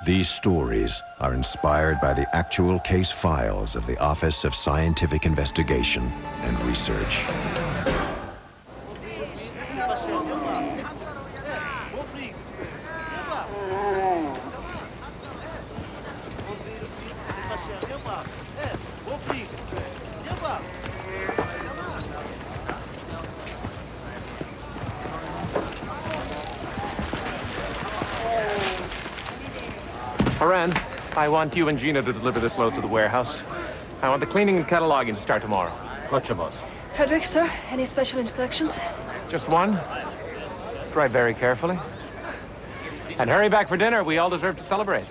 These stories are inspired by the actual case files of the Office of Scientific Investigation and Research. Haran, I want you and Gina to deliver this load to the warehouse. I want the cleaning and cataloging to start tomorrow. Gotcha, boss. Frederick, sir, any special instructions? Just one. Drive very carefully. And hurry back for dinner. We all deserve to celebrate.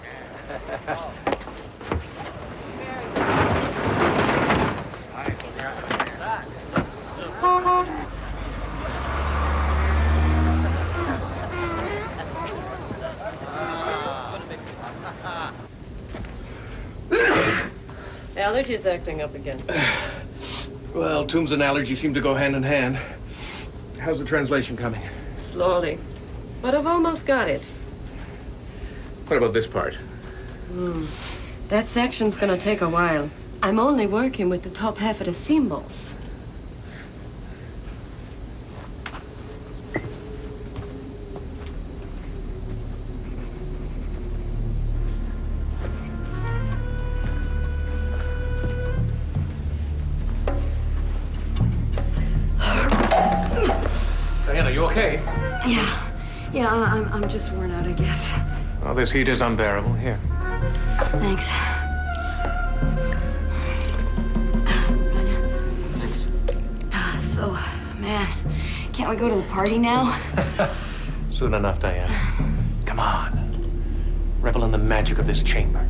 Allergies acting up again. Well, tombs and allergy seem to go hand in hand. How's the translation coming? Slowly. But I've almost got it. What about this part? That section's gonna take a while. I'm only working with the top half of the symbols. Diana, you okay? Yeah, I'm just worn out, I guess. Oh, this heat is unbearable. Here. Thanks. So, man, can't we go to the party now? Soon enough, Diana. Come on. Revel in the magic of this chamber.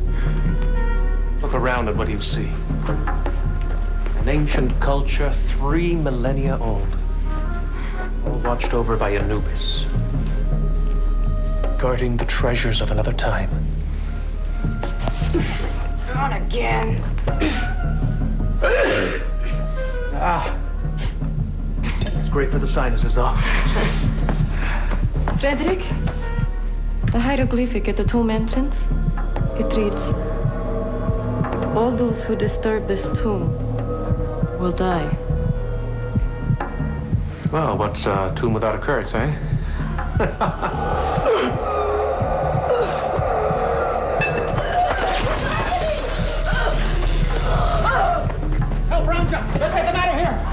Look around at what you see. An ancient culture 3 millennia old. All watched over by Anubis. Guarding the treasures of another time. Not again. It's great for the sinuses, though. Frederick, the hieroglyphic at the tomb entrance, it reads, all those who disturb this tomb will die. Well, what's a tomb without a curse, eh? Help, Ranger! Let's get them out of here!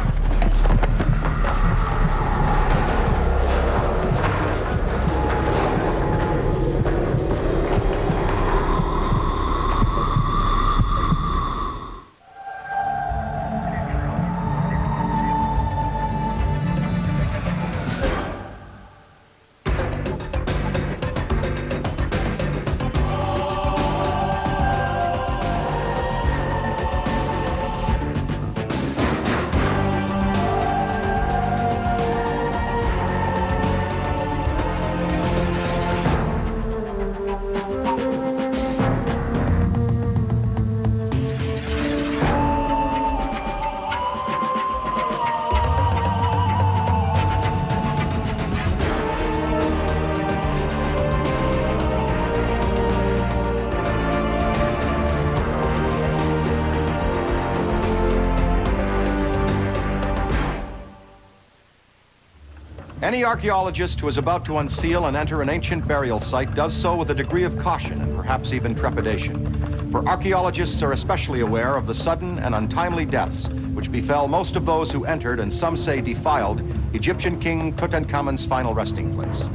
Any archaeologist who is about to unseal and enter an ancient burial site does so with a degree of caution and perhaps even trepidation. For archaeologists are especially aware of the sudden and untimely deaths which befell most of those who entered, and some say defiled, Egyptian King Tutankhamun's final resting place.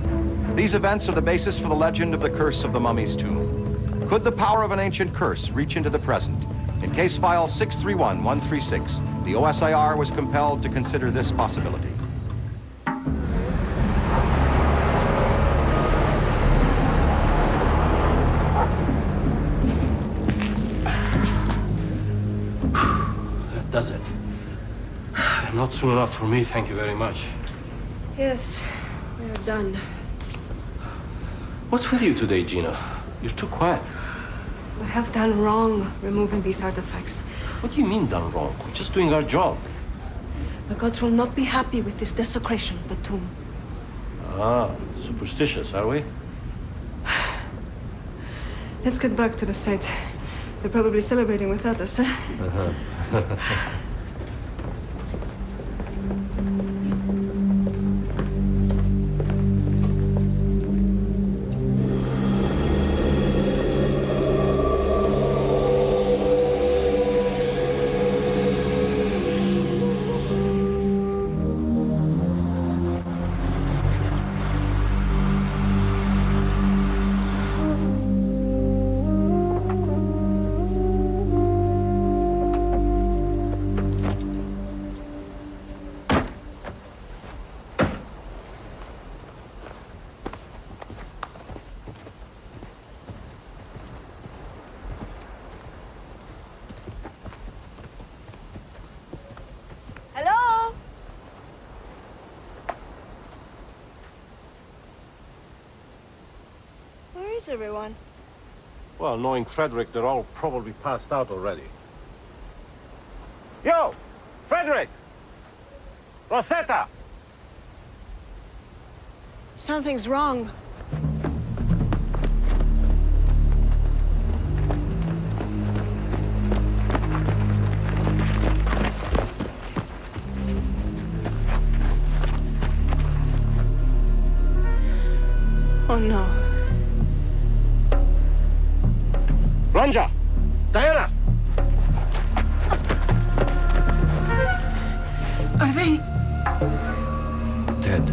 These events are the basis for the legend of the curse of the mummy's tomb. Could the power of an ancient curse reach into the present? In case file 631136, the OSIR was compelled to consider this possibility. Does it? Not soon enough for me, thank you very much. Yes, we're done. What's with you today, Gina? You're too quiet. We have done wrong removing these artifacts. What do you mean done wrong? We're just doing our job. The gods will not be happy with this desecration of the tomb. Ah, superstitious, are we? Let's get back to the site. They're probably celebrating without us, huh? Hello? Where is everyone? Well, knowing Frederick, they're all probably passed out already. Yo! Frederick! Rosetta! Something's wrong. Oh no. Ronja! Diana! Are they... Dead.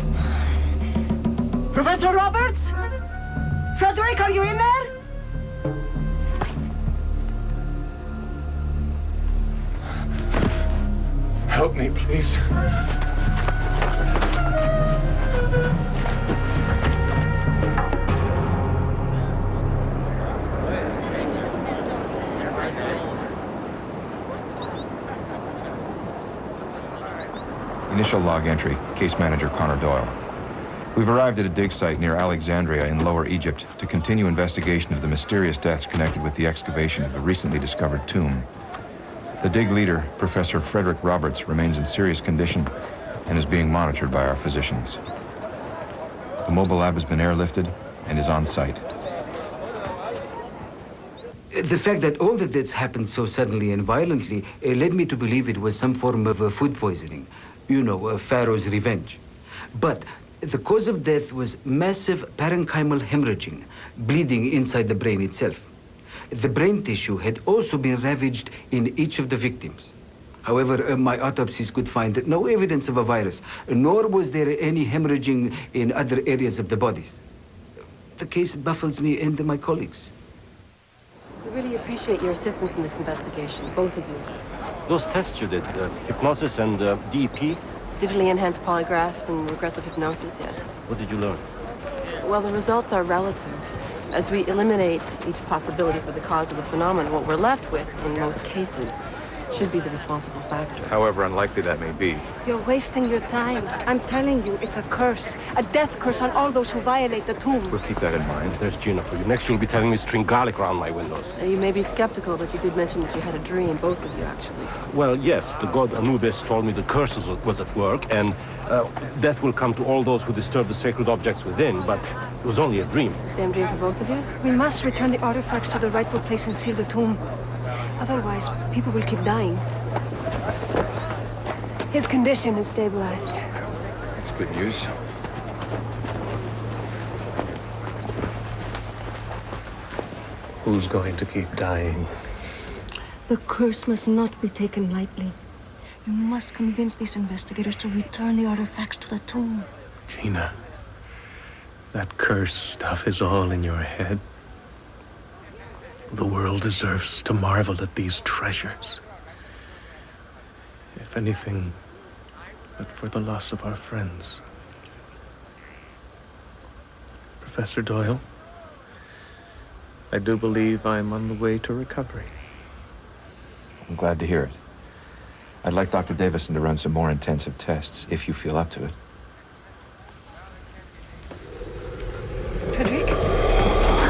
Professor Roberts? Frederick, are you in there? Help me, please. Initial log entry, case manager Connor Doyle. We've arrived at a dig site near Alexandria in Lower Egypt to continue investigation of the mysterious deaths connected with the excavation of the recently discovered tomb. The dig leader, Professor Frederick Roberts, remains in serious condition and is being monitored by our physicians. The mobile lab has been airlifted and is on site. The fact that all the deaths happened so suddenly and violently led me to believe it was some form of food poisoning. You know, Pharaoh's revenge. But the cause of death was massive parenchymal hemorrhaging, bleeding inside the brain itself. The brain tissue had also been ravaged in each of the victims. However, my autopsies could find no evidence of a virus, nor was there any hemorrhaging in other areas of the bodies. The case baffles me and my colleagues. We really appreciate your assistance in this investigation, both of you. Those tests you did, hypnosis and DEP, Digitally enhanced polygraph and regressive hypnosis, yes. what did you learn? Well, the results are relative. As we eliminate each possibility for the cause of the phenomenon, what we're left with, in most cases, should be the responsible factor. However unlikely that may be. You're wasting your time. I'm telling you, it's a curse. A death curse on all those who violate the tomb. We'll keep that in mind. There's Gina for you. Next, you'll be telling me to string garlic around my windows. You may be skeptical, but you did mention that you had a dream, both of you, actually. Well, yes, the god Anubis told me the curse was at work, and death will come to all those who disturb the sacred objects within, but it was only a dream. The same dream for both of you? We must return the artifacts to the rightful place and seal the tomb. Otherwise, people will keep dying. His condition is stabilized. That's good news. Who's going to keep dying? The curse must not be taken lightly. You must convince these investigators to return the artifacts to the tomb. Gina, that curse stuff is all in your head. The world deserves to marvel at these treasures. If anything, but for the loss of our friends. Professor Doyle, I do believe I'm on the way to recovery. I'm glad to hear it. I'd like Dr. Davison to run some more intensive tests, if you feel up to it. Frederick?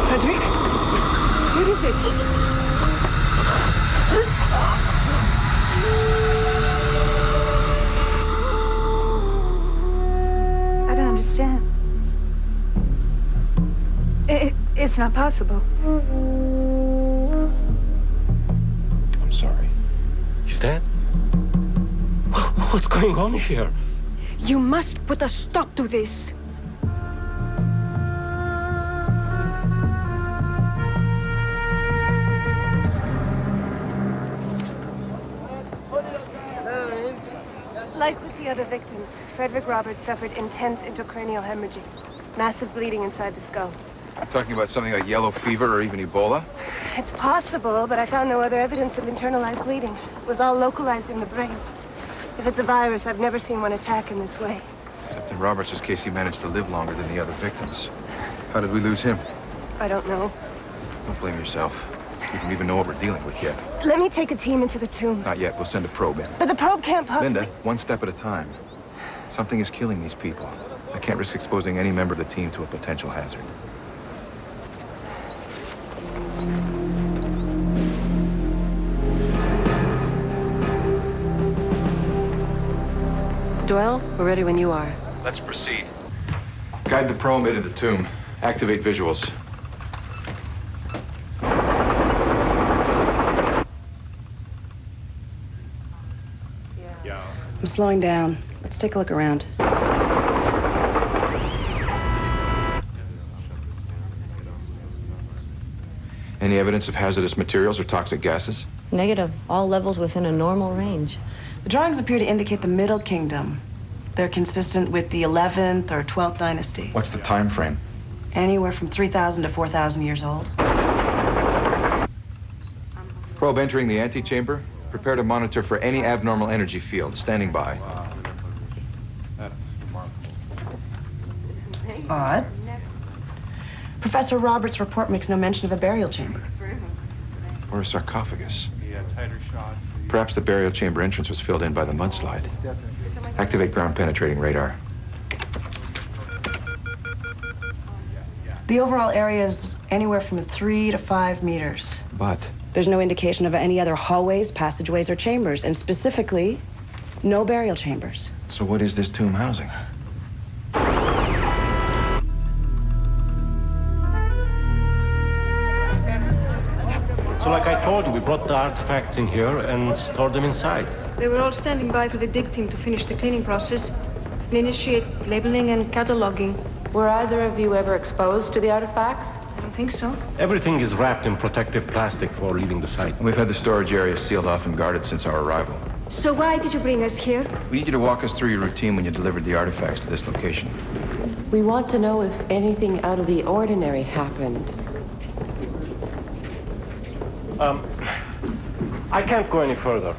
Frederick? Where is it? I don't understand. It's not possible. I'm sorry. He's dead? What's going on here? You must put a stop to this. Like with the other victims, Frederick Roberts suffered intense intracranial hemorrhaging. Massive bleeding inside the skull. Talking about something like yellow fever or even Ebola? It's possible, but I found no other evidence of internalized bleeding. It was all localized in the brain. If it's a virus, I've never seen one attack in this way. Except in Roberts' case, he managed to live longer than the other victims. How did we lose him? I don't know. Don't blame yourself. We don't even know what we're dealing with yet. Let me take a team into the tomb. Not yet. We'll send a probe in. But the probe can't possibly... Linda, one step at a time. Something is killing these people. I can't risk exposing any member of the team to a potential hazard. Doyle, we're ready when you are. Let's proceed. Guide the probe into the tomb. Activate visuals. I'm slowing down. Let's take a look around. Any evidence of hazardous materials or toxic gases? Negative. All levels within a normal range. The drawings appear to indicate the Middle Kingdom. They're consistent with the 11th or 12th dynasty. What's the time frame? Anywhere from 3,000 to 4,000 years old. Probe entering the antechamber. Prepare to monitor for any abnormal energy field. Standing by. That's odd. Professor Roberts' report makes no mention of a burial chamber. Or a sarcophagus. Perhaps the burial chamber entrance was filled in by the mudslide. Activate ground-penetrating radar. The overall area is anywhere from 3 to 5 meters. But there's no indication of any other hallways, passageways, or chambers, and specifically, no burial chambers. So what is this tomb housing? So like I told you, we brought the artifacts in here and stored them inside. They were all standing by for the dig team to finish the cleaning process and initiate labeling and cataloging. Were either of you ever exposed to the artifacts? I don't think so. Everything is wrapped in protective plastic for leaving the site. We've had the storage area sealed off and guarded since our arrival. So why did you bring us here? We need you to walk us through your routine when you delivered the artifacts to this location. We want to know if anything out of the ordinary happened. I can't go any further.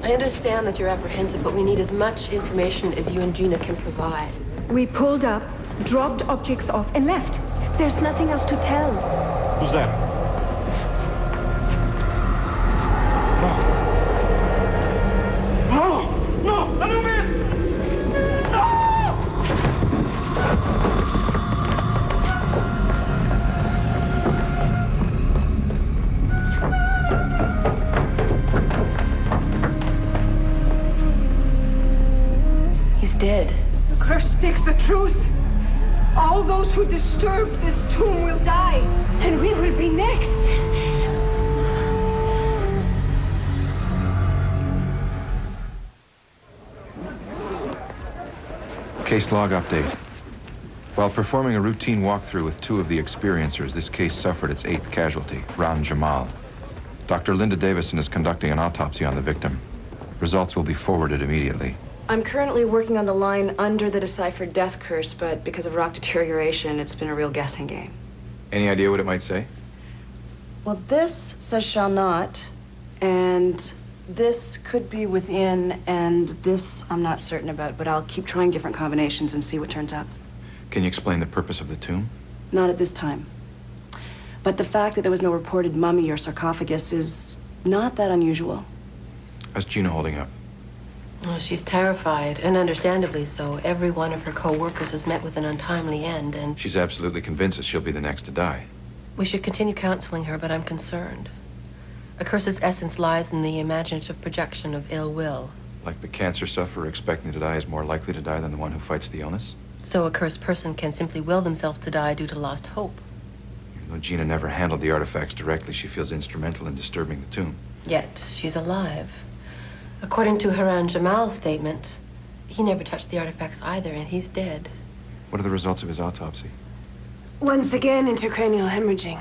I understand that you're apprehensive, but we need as much information as you and Gina can provide. We pulled up, dropped objects off, and left. There's nothing else to tell. Who's that? No! No! No! Anubis! No! He's dead. The curse speaks the truth. All those who disturb this tomb will die, and we will be next. Case log update. While performing a routine walkthrough with 2 of the experiencers, this case suffered its 8th casualty, Ram Jamal. Dr. Linda Davison is conducting an autopsy on the victim. Results will be forwarded immediately. I'm currently working on the line under the deciphered death curse, but because of rock deterioration, it's been a real guessing game. Any idea what it might say? Well, this says shall not, and this could be within, and this I'm not certain about, but I'll keep trying different combinations and see what turns up. Can you explain the purpose of the tomb? Not at this time. But the fact that there was no reported mummy or sarcophagus is not that unusual. How's Gina holding up? Oh, she's terrified, and understandably so. Every one of her co-workers has met with an untimely end, and... She's absolutely convinced that she'll be the next to die. We should continue counseling her, but I'm concerned. A curse's essence lies in the imaginative projection of ill will. Like the cancer sufferer expecting to die is more likely to die than the one who fights the illness? So a cursed person can simply will themselves to die due to lost hope. Though Gina never handled the artifacts directly, she feels instrumental in disturbing the tomb. Yet, she's alive. According to Haran Jamal's statement, he never touched the artifacts either, and he's dead. What are the results of his autopsy? Once again, intracranial hemorrhaging.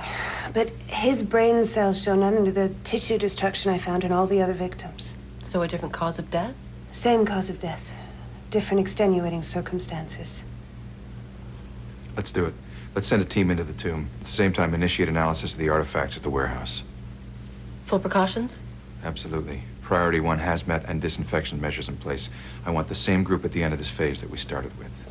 But his brain cells show none of the tissue destruction I found in all the other victims. So a different cause of death? Same cause of death. Different extenuating circumstances. Let's do it. Let's send a team into the tomb. At the same time, initiate analysis of the artifacts at the warehouse. Full precautions? Absolutely. Priority 1, hazmat and disinfection measures in place. I want the same group at the end of this phase that we started with.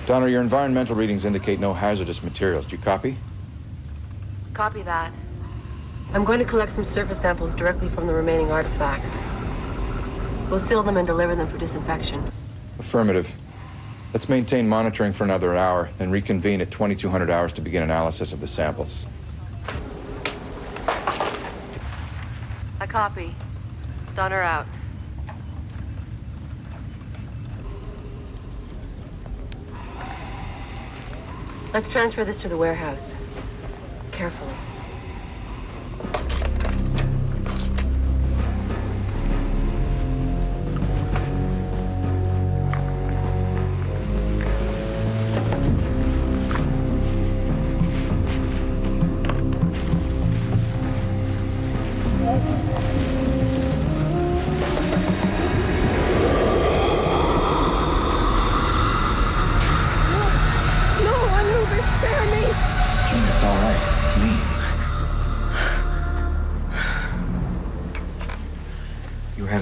Donner, your environmental readings indicate no hazardous materials. Do you copy? Copy that. I'm going to collect some surface samples directly from the remaining artifacts. We'll seal them and deliver them for disinfection. Affirmative. Let's maintain monitoring for another hour, then reconvene at 2200 hours to begin analysis of the samples. I copy. Donner out. Let's transfer this to the warehouse. Carefully.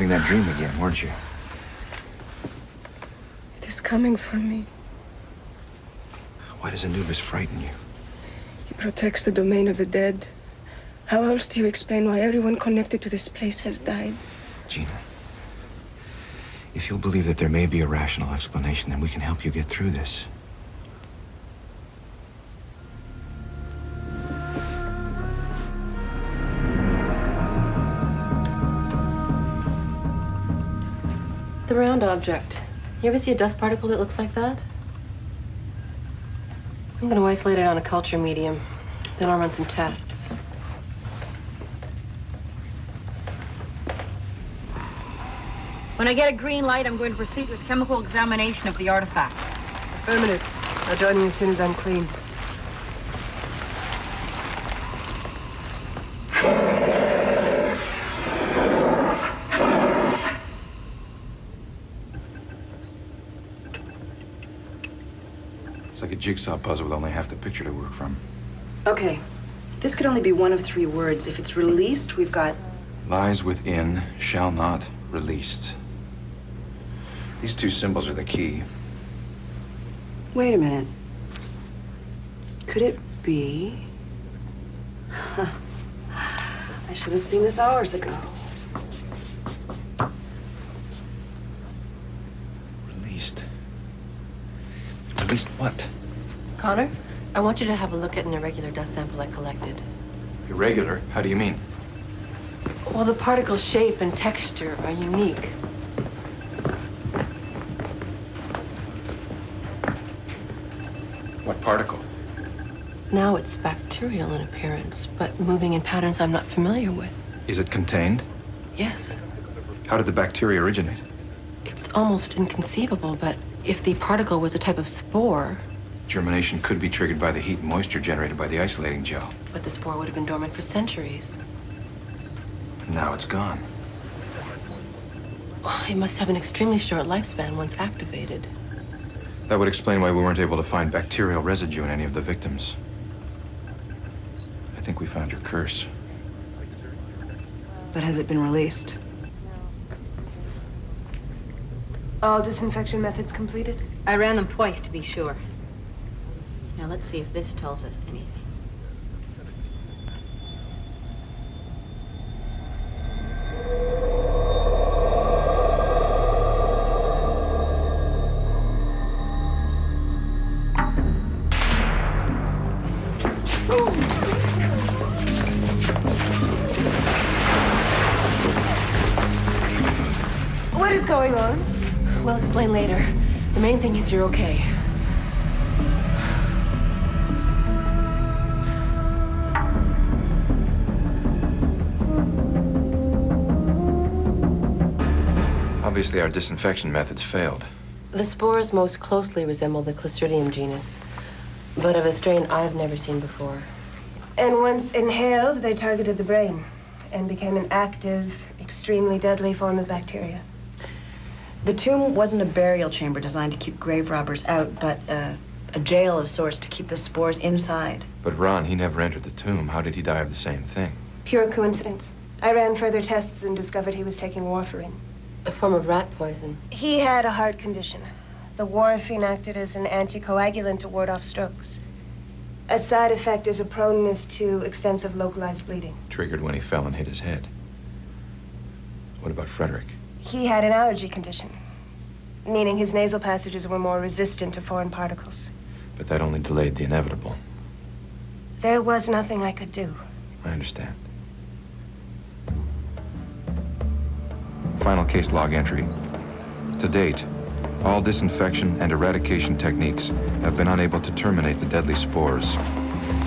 That dream again, weren't you? It is coming for me. Why does Anubis frighten you? He protects the domain of the dead. How else do you explain why everyone connected to this place has died? Gina, if you'll believe that there may be a rational explanation, then we can help you get through this. The round object. You ever see a dust particle that looks like that? I'm going to isolate it on a culture medium. Then I'll run some tests. When I get a green light, I'm going to proceed with chemical examination of the artifacts. Affirmative. I'll join you as soon as I'm clean. It's like a jigsaw puzzle with only half the picture to work from. Okay. This could only be one of 3 words. If it's released, we've got... Lies within, shall not, released. These 2 symbols are the key. Wait a minute. Could it be... I should have seen this hours ago. Released. Released what? Connor, I want you to have a look at an irregular dust sample I collected. Irregular? How do you mean? Well, the particle shape and texture are unique. What particle? Now it's bacterial in appearance, but moving in patterns I'm not familiar with. Is it contained? Yes. How did the bacteria originate? It's almost inconceivable, but if the particle was a type of spore... Germination could be triggered by the heat and moisture generated by the isolating gel. But the spore would have been dormant for centuries. Now it's gone. Oh, it must have an extremely short lifespan once activated. That would explain why we weren't able to find bacterial residue in any of the victims. I think we found your curse. But has it been released? All disinfection methods completed? I ran them twice to be sure. Now let's see if this tells us anything. What is going on? We'll explain later. The main thing is you're okay. Obviously, our disinfection methods failed. The spores most closely resemble the Clostridium genus, but of a strain I've never seen before. And once inhaled, they targeted the brain and became an active, extremely deadly form of bacteria. The tomb wasn't a burial chamber designed to keep grave robbers out, but a jail of sorts to keep the spores inside. But Ron, he never entered the tomb. How did he die of the same thing? Pure coincidence. I ran further tests and discovered he was taking warfarin. A form of rat poison. He had a heart condition. The warfarin acted as an anticoagulant to ward off strokes. A side effect is a proneness to extensive localized bleeding. Triggered when he fell and hit his head. What about Frederick? He had an allergy condition, meaning his nasal passages were more resistant to foreign particles. But that only delayed the inevitable. There was nothing I could do. I understand. Final case log entry. To date, all disinfection and eradication techniques have been unable to terminate the deadly spores.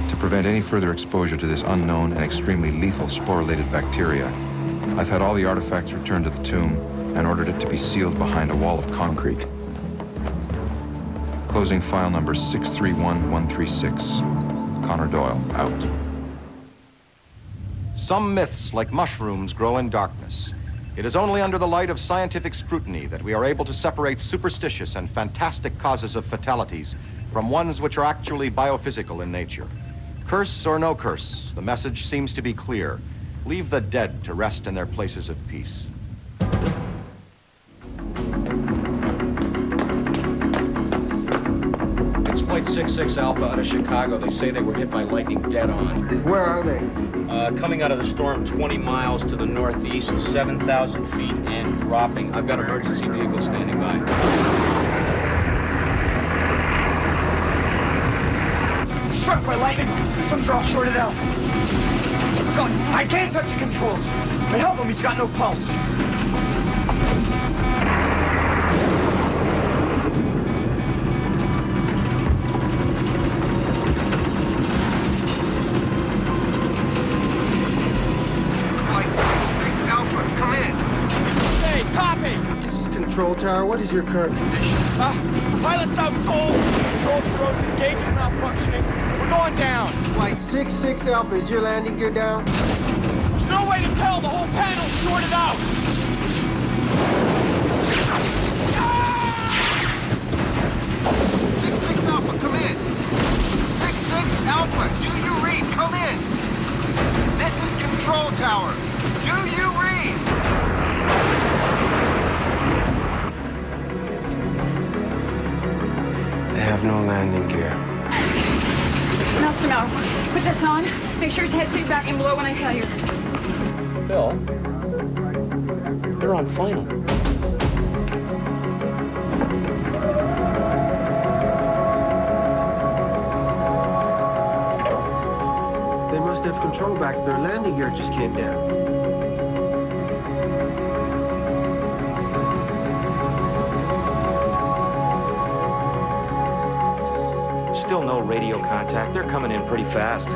To prevent any further exposure to this unknown and extremely lethal spore-related bacteria, I've had all the artifacts returned to the tomb and ordered it to be sealed behind a wall of concrete. Closing file number 631136. Connor Doyle, out. Some myths, like mushrooms, grow in darkness. It is only under the light of scientific scrutiny that we are able to separate superstitious and fantastic causes of fatalities from ones which are actually biophysical in nature. Curse or no curse, the message seems to be clear. Leave the dead to rest in their places of peace. It's Flight 66 Alpha out of Chicago. They say they were hit by lightning dead on. Where are they? Coming out of the storm 20 miles to the northeast, 7,000 feet and dropping. I've got emergency vehicles standing by. Struck by lightning. Systems are all shorted out. I can't touch the controls. But help him, he's got no pulse. Control tower, what is your current condition? Pilot's out cold. Controls frozen. Gauge is malfunctioning. We're going down. Flight 66 Alpha, is your landing gear down? There's no way to tell. The whole panel's shorted out. 66 Alpha, come in. 66 Alpha, do you read? Come in. This is Control Tower. Do you read? They have no landing gear. Enough to know. Put this on. Make sure his head stays back and below when I tell you. Bill, you're on final. They must have control back. Their landing gear just came down. Still no radio contact. They're coming in pretty fast.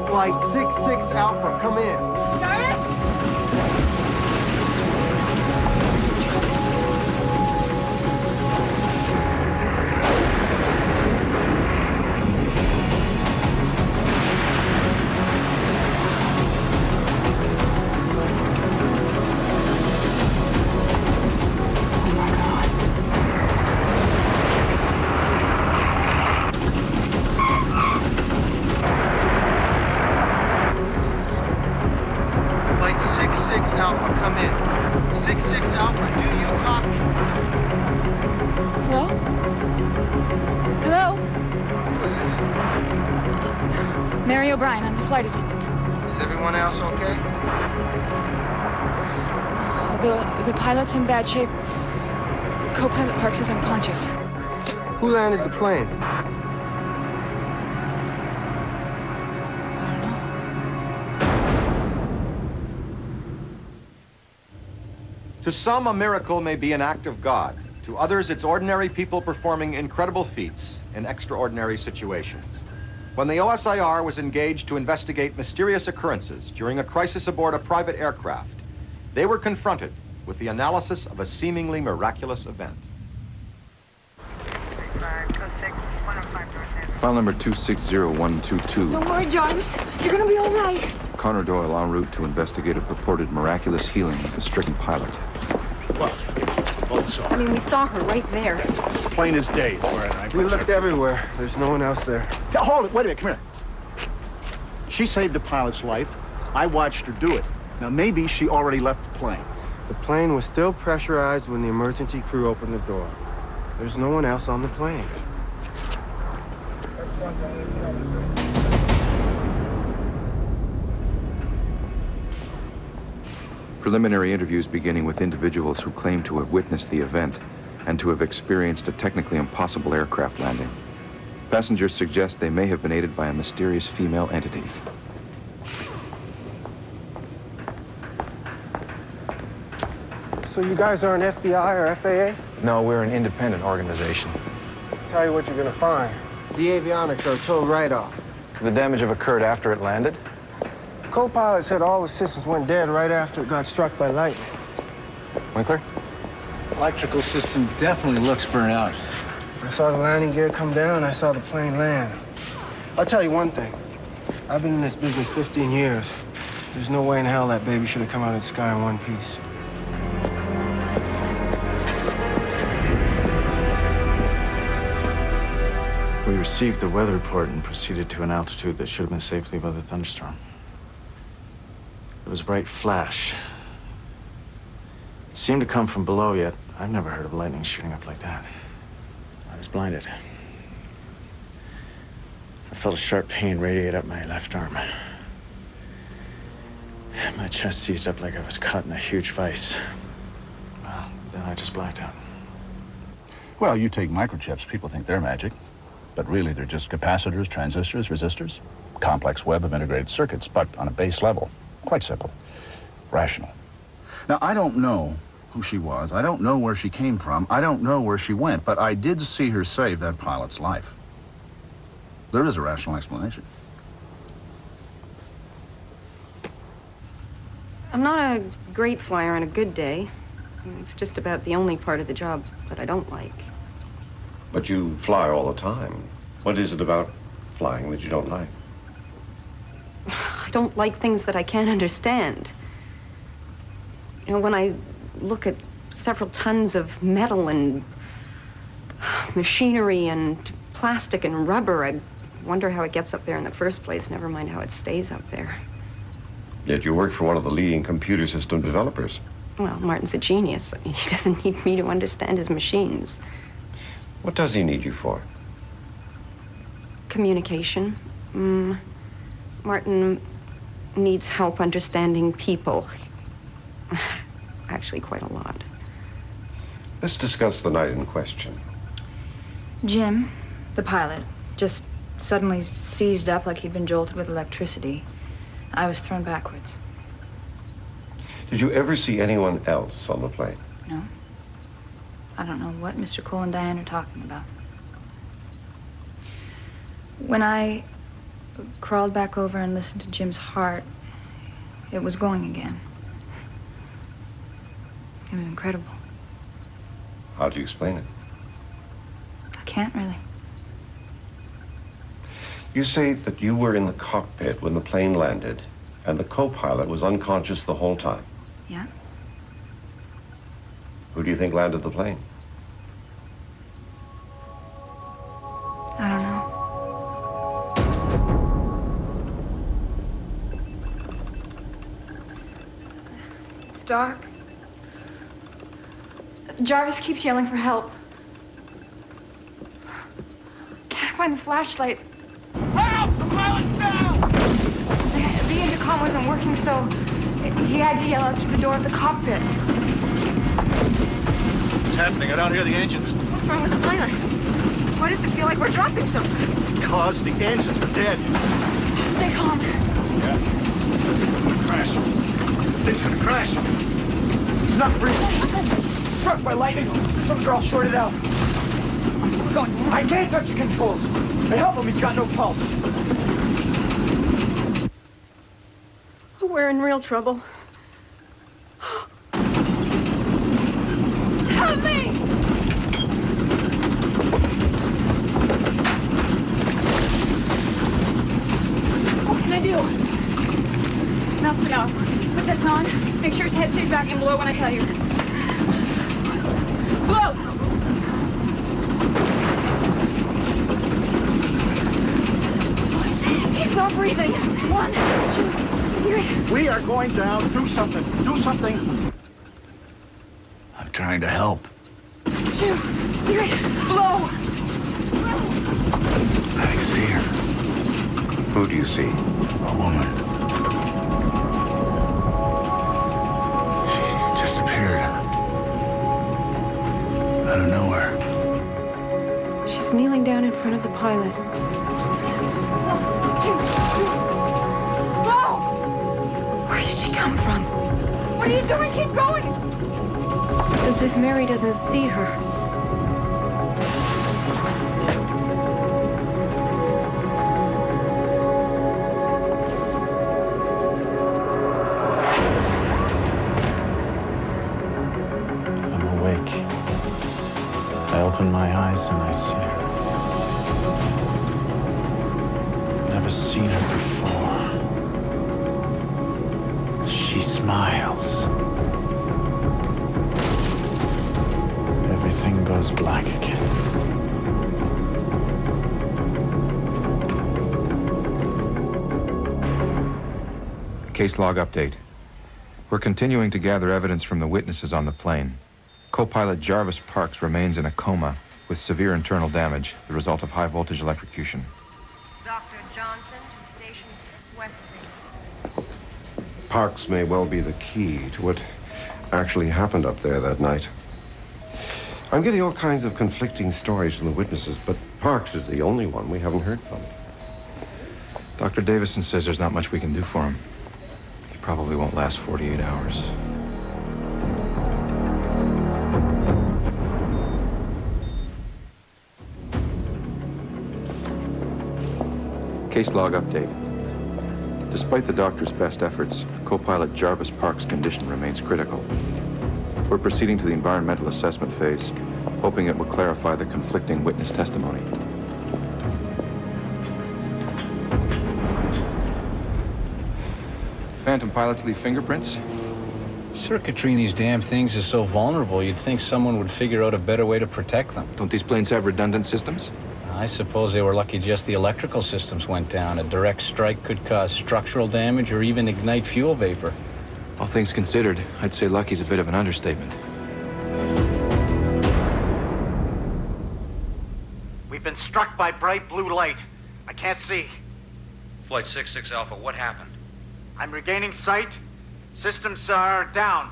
Flight 66 Alpha, come in. Jarvis? Connie O'Brien, I'm the flight attendant. Is everyone else okay? The pilot's in bad shape. Co-pilot Parks is unconscious. Who landed the plane? To some, a miracle may be an act of God. To others, it's ordinary people performing incredible feats in extraordinary situations. When the OSIR was engaged to investigate mysterious occurrences during a crisis aboard a private aircraft, they were confronted with the analysis of a seemingly miraculous event. File number 260122. Don't worry, Jarvis. You're gonna be all right. Connor Doyle en route to investigate a purported miraculous healing of the stricken pilot. Well, also. I mean, we saw her right there. The plane is dazed. We looked everywhere. There's no one else there. Yeah, hold it. Wait a minute. Come here. She saved the pilot's life. I watched her do it. Now, maybe she already left the plane. The plane was still pressurized when the emergency crew opened the door. There's no one else on the plane. Preliminary interviews beginning with individuals who claim to have witnessed the event and to have experienced a technically impossible aircraft landing. Passengers suggest they may have been aided by a mysterious female entity. So you guys aren't FBI or FAA? No, we're an independent organization. Tell you what you're gonna find. The avionics are a total write-off. The damage have occurred after it landed? Co-pilot said all the systems went dead right after it got struck by lightning. Winkler? Electrical system definitely looks burnt out. I saw the landing gear come down, I saw the plane land. I'll tell you one thing. I've been in this business 15 years. There's no way in hell that baby should have come out of the sky in one piece. We received the weather report and proceeded to an altitude that should have been safely above the thunderstorm. It was a bright flash. It seemed to come from below, yet I've never heard of lightning shooting up like that. I was blinded. I felt a sharp pain radiate up my left arm. My chest seized up like I was caught in a huge vice. Well, then I just blacked out. Well, you take microchips, people think they're magic. But really, they're just capacitors, transistors, resistors. Complex web of integrated circuits, but on a base level. Quite simple. Rational. Now, I don't know who she was. I don't know where she came from. I don't know where she went, but I did see her save that pilot's life. There is a rational explanation. I'm not a great flyer on a good day. It's just about the only part of the job that I don't like. But you fly all the time. What is it about flying that you don't like? I don't like things that I can't understand. You know, when I look at several tons of metal and machinery and plastic and rubber, I wonder how it gets up there in the first place, never mind how it stays up there. Yet you work for one of the leading computer system developers. Well, Martin's a genius. I mean, he doesn't need me to understand his machines. What does he need you for? Communication. Martin needs help understanding people. Actually, quite a lot. Let's discuss the night in question. Jim, the pilot, just suddenly seized up like he'd been jolted with electricity. I was thrown backwards. Did you ever see anyone else on the plane? No. I don't know what Mr. Cole and Diane are talking about. When I crawled back over and listened to Jim's heart, it was going again. It was incredible. How do you explain it? I can't really. You say that you were in the cockpit when the plane landed, and the co-pilot was unconscious the whole time. Yeah? Who do you think landed the plane? I don't know. It's dark. Jarvis keeps yelling for help. Can't find the flashlights. Help! The pilot's down! comm wasn't working, so he had to yell out through the door of the cockpit. What's happening? I don't hear the engines. What's wrong with the pilot? Why does it feel like we're dropping so fast? Because the engines are dead. Stay calm. Yeah. Crash. This thing's gonna crash. He's not breathing. Struck by lightning. Systems are all shorted out. We're going. I can't touch the controls. Hey, help him. He's got no pulse. We're in real trouble. Help me! What can I do? Nothing. No. Put this on. Make sure his head stays back and blow when I tell you. Blow! He's not breathing. 1, 2, 3. We are going down. Do something. Do something. I'm trying to help. 2, 3. Blow! I see her. Who do you see? A woman. She disappeared. Out of nowhere. She's kneeling down in front of the pilot. 1, 2, 3. Blow! Where did she come from? What are you doing? Keep going! It's as if Mary doesn't see her. I'm awake. I open my eyes and I see her. Never seen her before. She smiles. Everything goes black again. Case log update. We're continuing to gather evidence from the witnesses on the plane. Co-pilot Jarvis Parks remains in a coma with severe internal damage, the result of high-voltage electrocution. Dr. Johnson to Station 6 West, please. Parks may well be the key to what actually happened up there that night. I'm getting all kinds of conflicting stories from the witnesses, but Parks is the only one we haven't heard from. Dr. Davison says there's not much we can do for him. He probably won't last 48 hours. Case log update. Despite the doctor's best efforts, co-pilot Jarvis Parks' condition remains critical. We're proceeding to the environmental assessment phase, hoping it will clarify the conflicting witness testimony. Phantom pilots leave fingerprints? Circuitry in these damn things is so vulnerable, you'd think someone would figure out a better way to protect them. Don't these planes have redundant systems? I suppose they were lucky just the electrical systems went down. A direct strike could cause structural damage or even ignite fuel vapor. All things considered, I'd say lucky's a bit of an understatement. We've been struck by bright blue light. I can't see. Flight 66 Alpha, what happened? I'm regaining sight. Systems are down.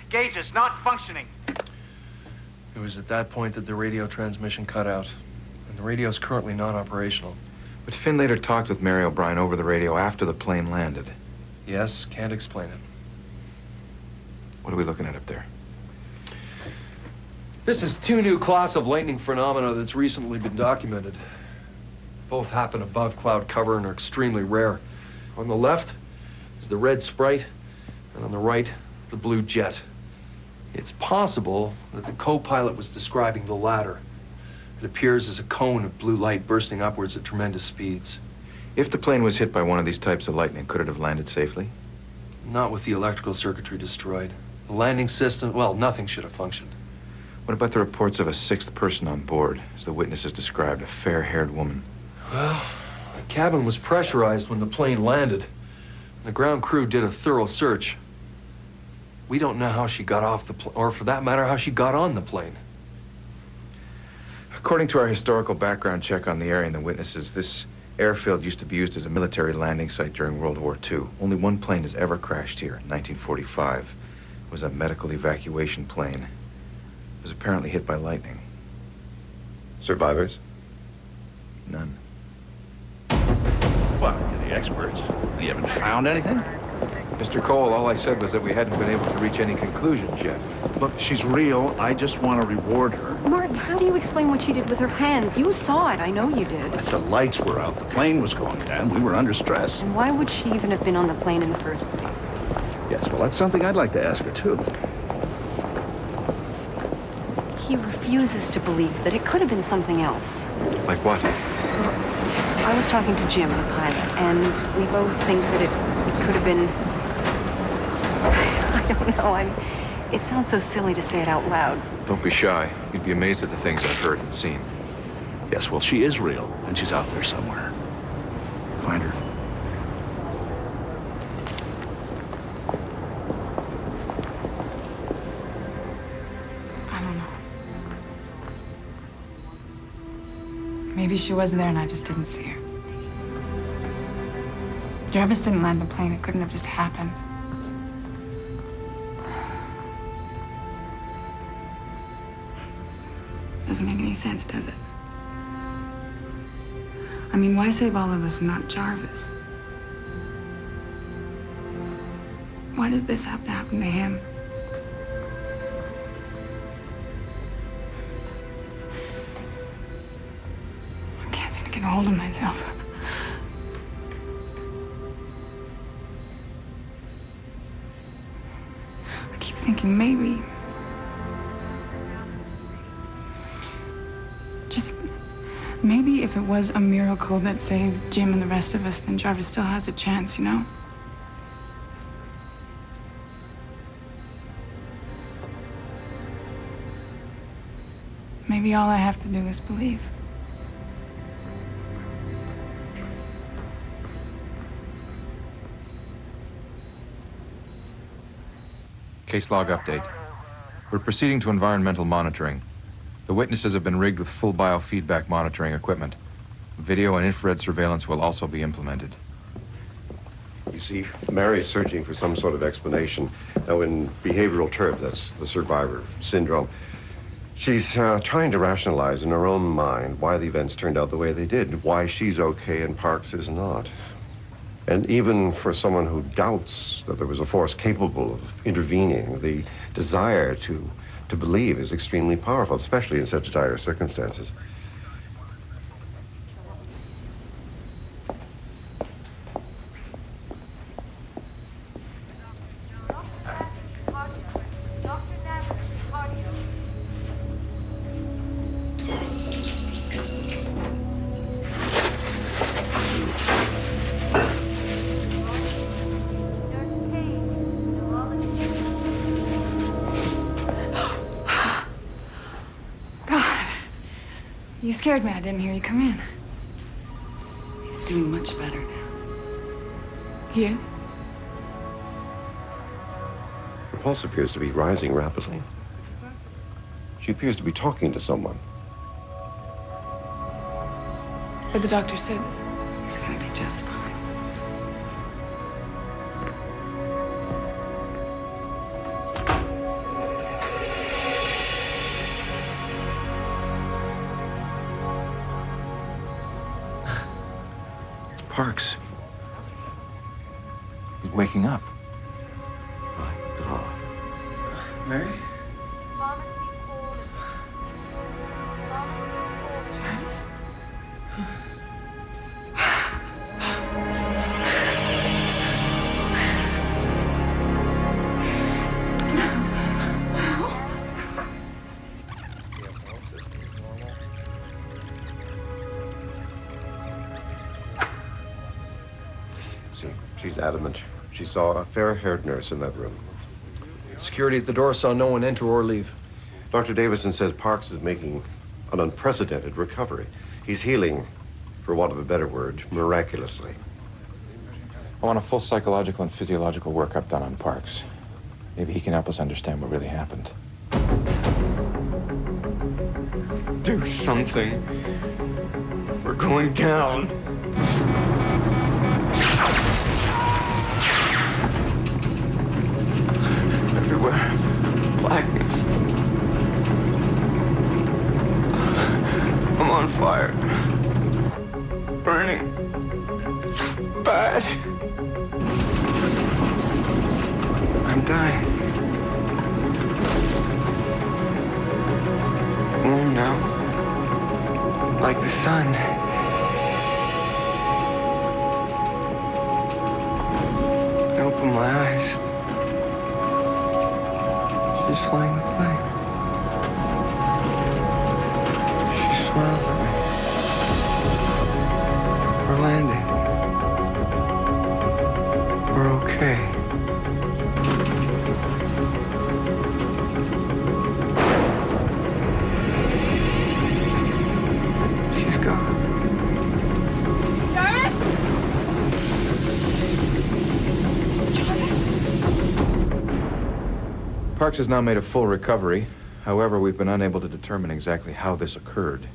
Gauges not functioning. It was at that point that the radio transmission cut out. And the radio's currently non-operational. But Finn later talked with Mary O'Brien over the radio after the plane landed. Yes, can't explain it. What are we looking at up there? This is 2 new class of lightning phenomena that's recently been documented. Both happen above cloud cover and are extremely rare. On the left is the red sprite, and on the right, the blue jet. It's possible that the co-pilot was describing the latter. It appears as a cone of blue light bursting upwards at tremendous speeds. If the plane was hit by one of these types of lightning, could it have landed safely? Not with the electrical circuitry destroyed. The landing system, well, nothing should have functioned. What about the reports of a 6th person on board, as the witnesses described, a fair-haired woman? Well, the cabin was pressurized when the plane landed. The ground crew did a thorough search. We don't know how she got off the plane, or for that matter, how she got on the plane. According to our historical background check on the area and the witnesses, this Airfield used to be used as a military landing site during World War II. Only one plane has ever crashed here, in 1945. It was a medical evacuation plane. It was apparently hit by lightning. Survivors? None. Well, you're the experts. You haven't found anything? Mr. Cole, all I said was that we hadn't been able to reach any conclusions yet. Look, she's real. I just want to reward her. Martin, how do you explain what she did with her hands? You saw it. I know you did. The lights were out. The plane was going down. We were under stress. And why would she even have been on the plane in the first place? Yes, well, that's something I'd like to ask her, too. He refuses to believe that it could have been something else. Like what? I was talking to Jim, the pilot, and we both think that it could have been... I don't know, it sounds so silly to say it out loud. Don't be shy. You'd be amazed at the things I've heard and seen. Yes, well, she is real, and she's out there somewhere. Find her. I don't know. Maybe she was there and I just didn't see her. Jarvis didn't land the plane. It couldn't have just happened. Doesn't make any sense, does it? I mean, why save all of us and not Jarvis? Why does this have to happen to him? I can't seem to get a hold of myself. I keep thinking maybe. Maybe if it was a miracle that saved Jim and the rest of us, then Jarvis still has a chance, you know? Maybe all I have to do is believe. Case log update. We're proceeding to environmental monitoring. The witnesses have been rigged with full biofeedback monitoring equipment. Video and infrared surveillance will also be implemented. You see, Mary's searching for some sort of explanation. Now, in behavioral terms, that's the survivor syndrome. She's trying to rationalize in her own mind why the events turned out the way they did, why she's okay and Parks is not. And even for someone who doubts that there was a force capable of intervening, the desire to believe is extremely powerful, especially in such dire circumstances. You scared me. I didn't hear you come in. He's doing much better now. He is? Her pulse appears to be rising rapidly. She appears to be talking to someone. But the doctor said he's gonna be just fine. Parks. He's waking up. My God. Mary? Jarvis? She's adamant. She saw a fair-haired nurse in that room. Security at the door saw no one enter or leave. Dr. Davison says Parks is making an unprecedented recovery. He's healing, for want of a better word, miraculously. I want a full psychological and physiological workup done on Parks. Maybe he can help us understand what really happened. Do something. We're going down. Everywhere. Blackness. I'm on fire. Burning. It's bad. I'm dying. Warm now. Like the sun. I open my eyes. She's flying the plane. She smiles at me. We're landing. We're okay. She's gone. Jarvis? Jarvis? Parks has now made a full recovery. However, we've been unable to determine exactly how this occurred.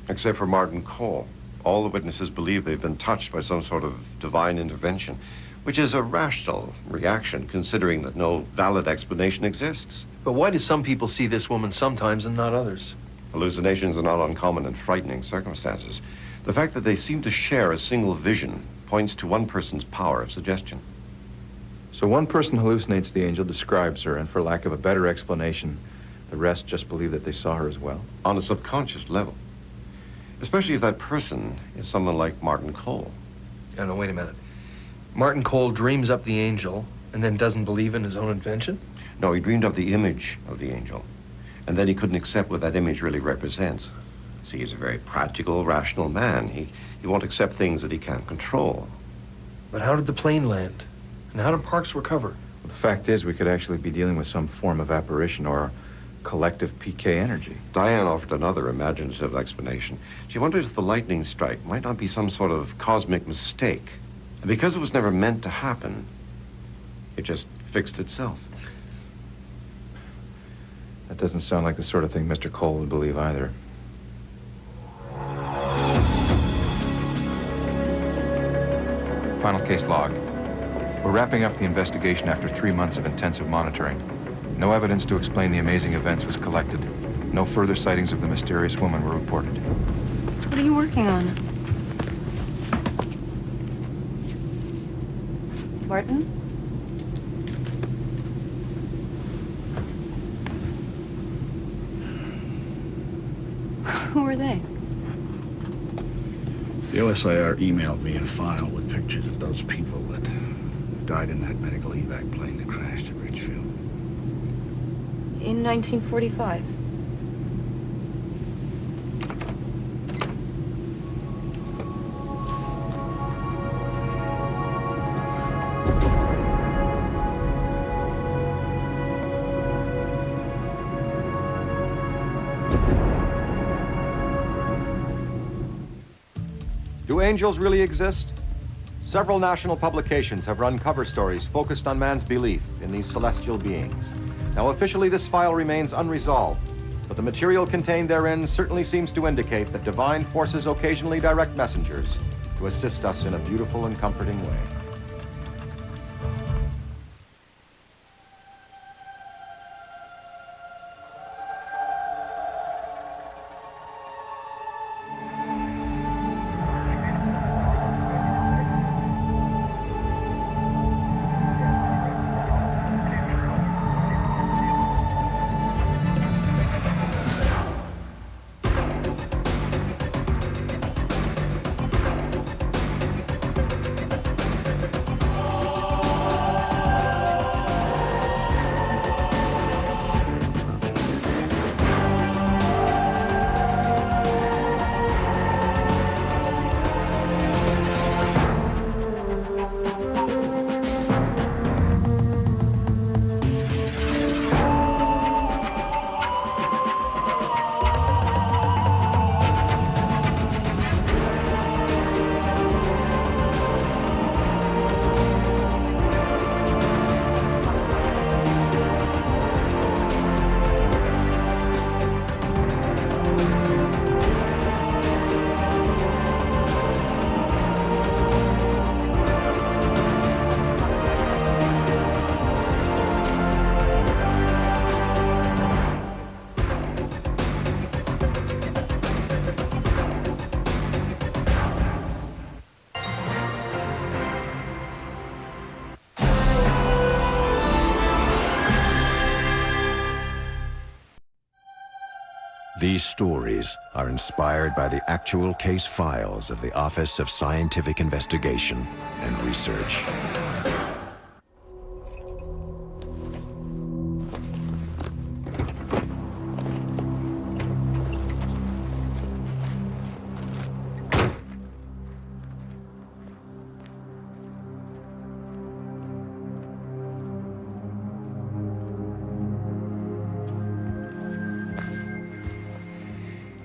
Except for Martin Cole. All the witnesses believe they've been touched by some sort of divine intervention, which is a rational reaction, considering that no valid explanation exists. But why do some people see this woman sometimes and not others? Hallucinations are not uncommon in frightening circumstances. The fact that they seem to share a single vision points to one person's power of suggestion. So one person hallucinates the angel, describes her, and for lack of a better explanation, the rest just believe that they saw her as well? On a subconscious level. Especially if that person is someone like Martin Cole. No, wait a minute. Martin Cole dreams up the angel and then doesn't believe in his own invention? No, he dreamed of the image of the angel. And then he couldn't accept what that image really represents. See, he's a very practical, rational man. He won't accept things that he can't control. But how did the plane land? And how did Parks recover? Well, the fact is, we could actually be dealing with some form of apparition or collective PK energy. Diane offered another imaginative explanation. She wondered if the lightning strike might not be some sort of cosmic mistake. And because it was never meant to happen, it just fixed itself. That doesn't sound like the sort of thing Mr. Cole would believe either. Final case log. We're wrapping up the investigation after 3 months of intensive monitoring. No evidence to explain the amazing events was collected. No further sightings of the mysterious woman were reported. What are you working on? Martin? Who are they? The OSIR emailed me a file with pictures of those people that died in that medical evac plane that crashed at Richfield. In 1945. Do angels really exist? Several national publications have run cover stories focused on man's belief in these celestial beings. Now, officially, this file remains unresolved, but the material contained therein certainly seems to indicate that divine forces occasionally direct messengers to assist us in a beautiful and comforting way. stories are inspired by the actual case files of the Office of Scientific Investigation and Research.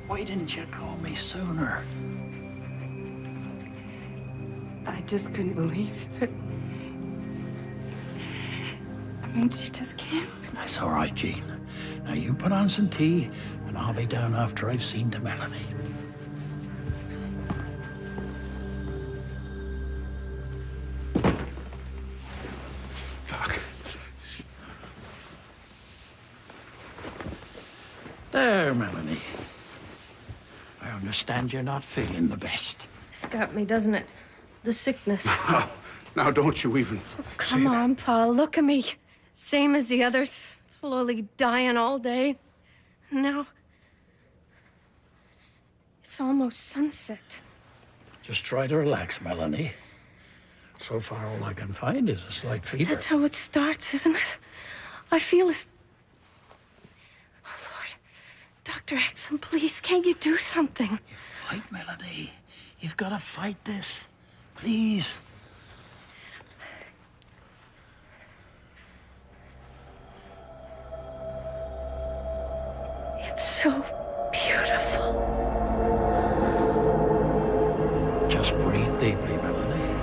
Why didn't you call me sooner? I just couldn't believe it. I mean, she just can't. That's all right, Jean. Now you put on some tea, and I'll be down after I've seen to Melanie. Look. There, Melanie. I understand you're not feeling the best. It's got me, doesn't it? The sickness. Now, don't you even Come on, Paul, look at me. Same as the others, slowly dying all day. Now, it's almost sunset. Just try to relax, Melanie. So far, all I can find is a slight fever. That's how it starts, isn't it? I feel as... Oh, Lord. Dr. Exum, please, can't you do something? Fight, Melanie. You've got to fight this. Please. It's so beautiful. Just breathe deeply, Melanie.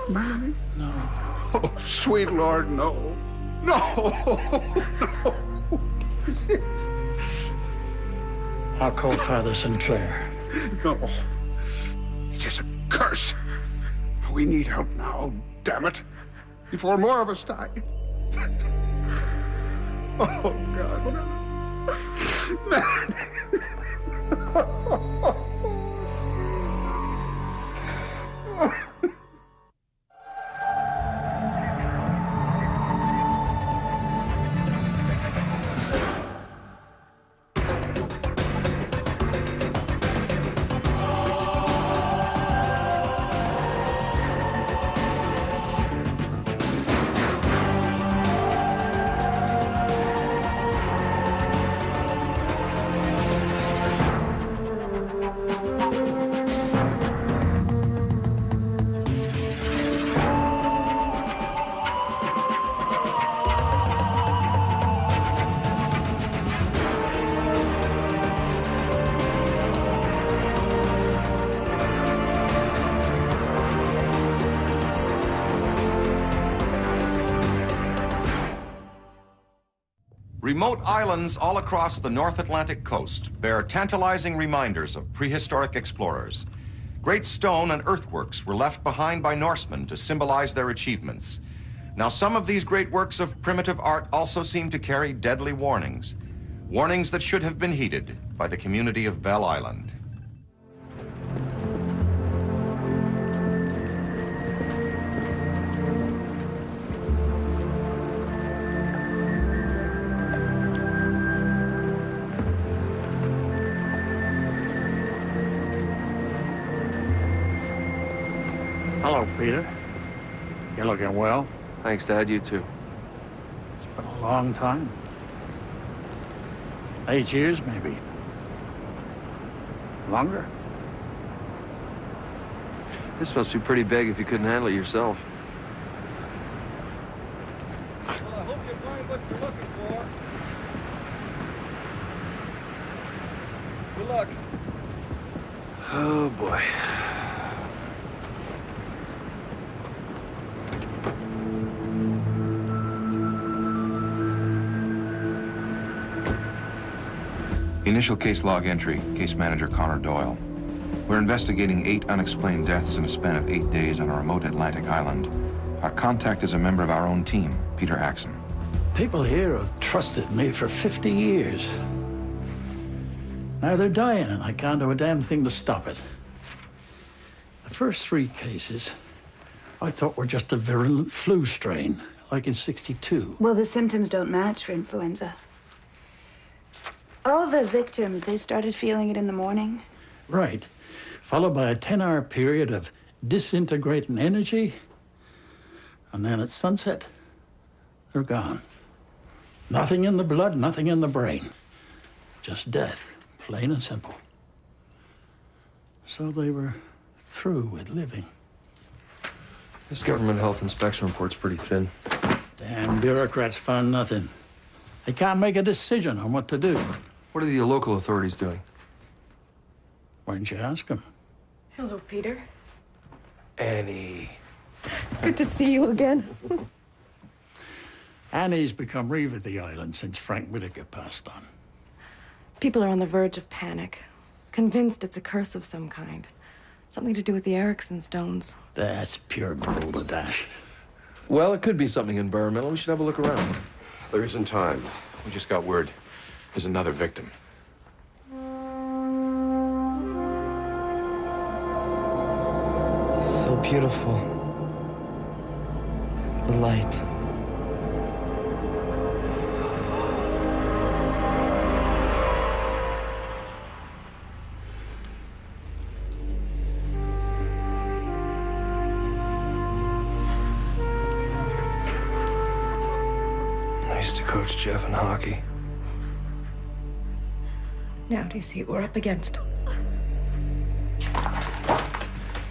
Melanie? No. Oh, sweet Lord, no. No. No. I'll call Father Sinclair. No. It is a curse. We need help now, damn it. Before more of us die. Oh, God. Remote islands all across the North Atlantic coast bear tantalizing reminders of prehistoric explorers. Great stone and earthworks were left behind by Norsemen to symbolize their achievements. Now, some of these great works of primitive art also seem to carry deadly warnings. Warnings that should have been heeded by the community of Bell Island. Hello, Peter. You're looking well. Thanks, Dad. You too. It's been a long time. 8 years, maybe. Longer? This must be pretty big if you couldn't handle it yourself. Well, I hope you find what you're looking for. Good luck. Oh, boy. Initial case log entry, Case Manager Connor Doyle. We're investigating 8 unexplained deaths in a span of 8 days on a remote Atlantic island. Our contact is a member of our own team, Peter Axon. People here have trusted me for 50 years. Now they're dying, and I can't do a damn thing to stop it. The first 3 cases I thought were just a virulent flu strain, like in '62. Well, the symptoms don't match for influenza. All the victims, they started feeling it in the morning. Right. Followed by a 10-hour period of disintegrating energy. And then at sunset, they're gone. Nothing in the blood, nothing in the brain. Just death, plain and simple. So they were through with living. This government health inspection report's pretty thin. Damn bureaucrats found nothing. They can't make a decision on what to do. What are the local authorities doing? Why didn't you ask them? Hello, Peter. Annie. It's good to see you again. Annie's become reeve of the island since Frank Whitaker passed on. People are on the verge of panic, convinced it's a curse of some kind. Something to do with the Erickson stones. That's pure balderdash. Well, it could be something environmental. We should have a look around. There isn't time. We just got word. There's another victim. So beautiful. The light. I used to coach Jeff in hockey. Now do you see what we're up against?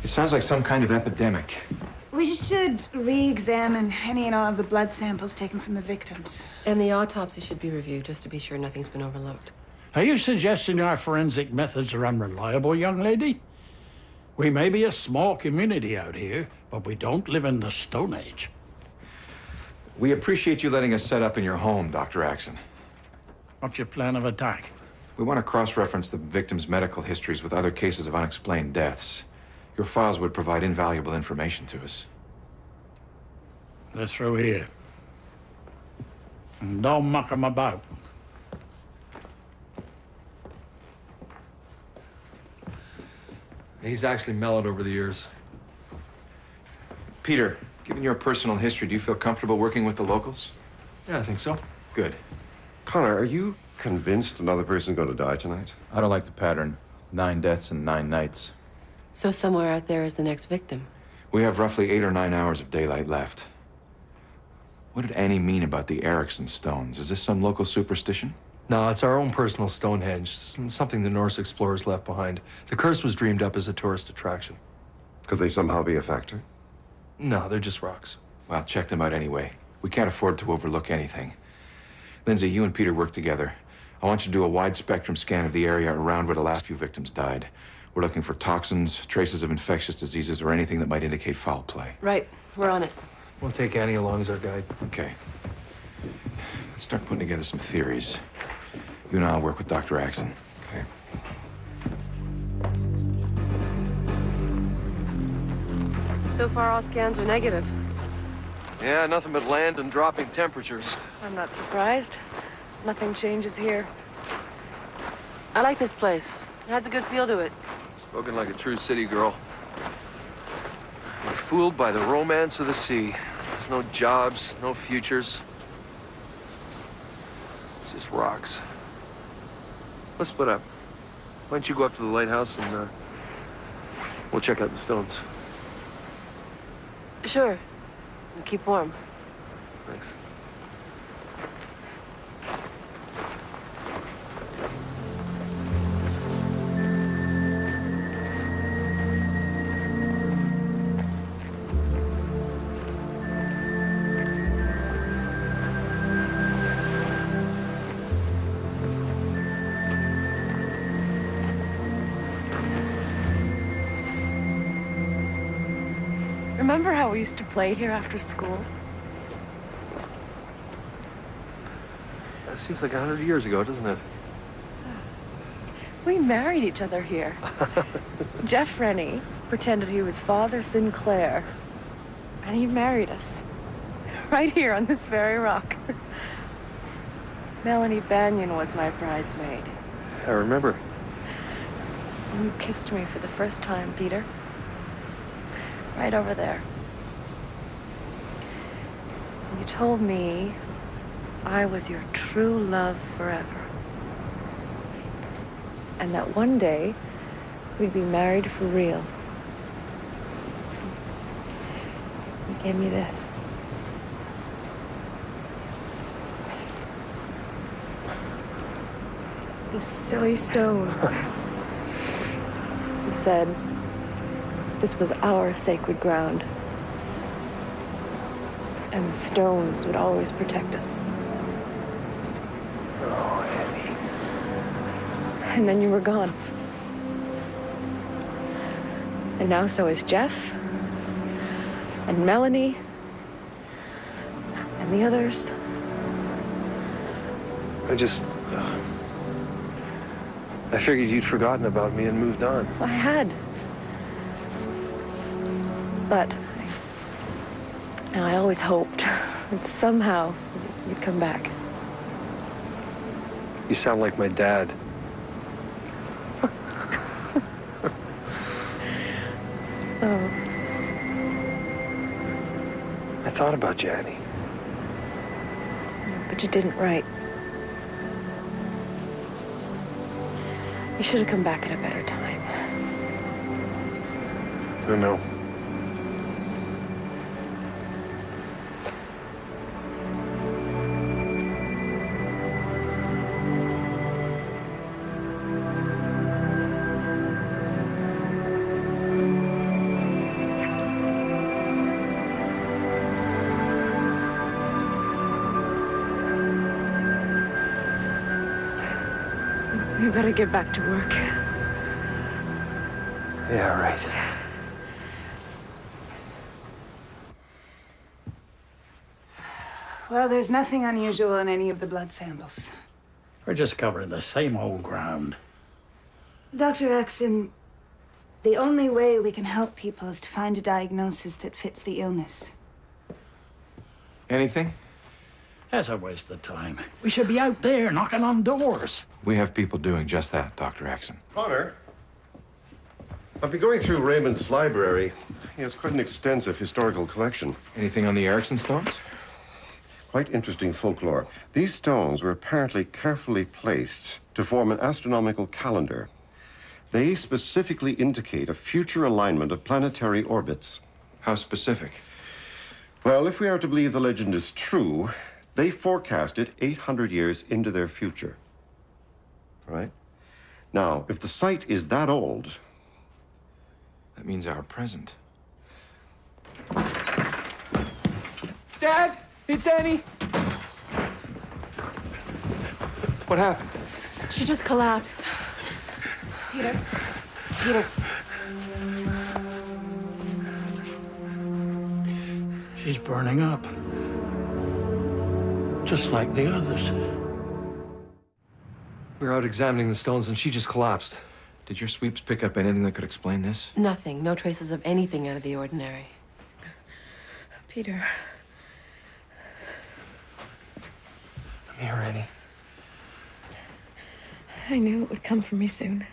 It sounds like some kind of epidemic. We should re-examine any and all of the blood samples taken from the victims. And the autopsy should be reviewed, just to be sure nothing's been overlooked. Are you suggesting our forensic methods are unreliable, young lady? We may be a small community out here, but we don't live in the Stone Age. We appreciate you letting us set up in your home, Dr. Axon. What's your plan of attack? We want to cross-reference the victims' medical histories with other cases of unexplained deaths. Your files would provide invaluable information to us. They're through here. And don't muck them about. He's actually mellowed over the years. Peter, given your personal history, do you feel comfortable working with the locals? Yeah, I think so. Good. Connor, are you convinced another person's going to die tonight? I don't like the pattern. 9 deaths in 9 nights. So somewhere out there is the next victim. We have roughly 8 or 9 hours of daylight left. What did Annie mean about the Erickson stones? Is this some local superstition? No, it's our own personal Stonehenge, something the Norse explorers left behind. The curse was dreamed up as a tourist attraction. Could they somehow be a factor? No, they're just rocks. Well, check them out anyway. We can't afford to overlook anything. Lindsay, you and Peter work together. I want you to do a wide spectrum scan of the area around where the last few victims died. We're looking for toxins, traces of infectious diseases, or anything that might indicate foul play. Right, we're on it. We'll take Annie along as our guide. Okay. Let's start putting together some theories. You and I'll work with Dr. Axon. Okay. So far, all scans are negative. Yeah, nothing but land and dropping temperatures. I'm not surprised. Nothing changes here. I like this place. It has a good feel to it. Spoken like a true city girl. We're fooled by the romance of the sea. There's no jobs, no futures. It's just rocks. Let's split up. Why don't you go up to the lighthouse and we'll check out the stones. Sure. And keep warm. Thanks. Remember how we used to play here after school? That seems like 100 years ago, doesn't it? We married each other here. Jeff Rennie pretended he was Father Sinclair, and he married us. Right here on this very rock. Melanie Banyan was my bridesmaid. I remember. You kissed me for the first time, Peter. Right over there. You told me I was your true love forever. And that one day, we'd be married for real. You gave me this. This silly stone. You said this was our sacred ground. And the stones would always protect us. Oh, Annie. And then you were gone. And now so is Jeff, and Melanie, and the others. I figured you'd forgotten about me and moved on. I had. But I always hoped that somehow you'd come back. You sound like my dad. Oh. I thought about you, Annie. But you didn't write. You should have come back at a better time. I don't know. You better get back to work. Yeah, right. Well, there's nothing unusual in any of the blood samples. We're just covering the same old ground. Dr. Axon, the only way we can help people is to find a diagnosis that fits the illness. Anything? That's a waste of time. We should be out there knocking on doors. We have people doing just that, Dr. Axon. Connor, I've been going through Raymond's library. He has quite an extensive historical collection. Anything on the Erickson stones? Quite interesting folklore. These stones were apparently carefully placed to form an astronomical calendar. They specifically indicate a future alignment of planetary orbits. How specific? Well, if we are to believe the legend is true, they forecasted 800 years into their future. Right? Now, if the site is that old... That means our present. Dad, it's Annie. What happened? She just collapsed. Peter. Peter. She's burning up. Just like the others. We were out examining the stones and she just collapsed. Did your sweeps pick up anything that could explain this? Nothing. No traces of anything out of the ordinary. Peter. I'm here, Annie. I knew it would come for me soon.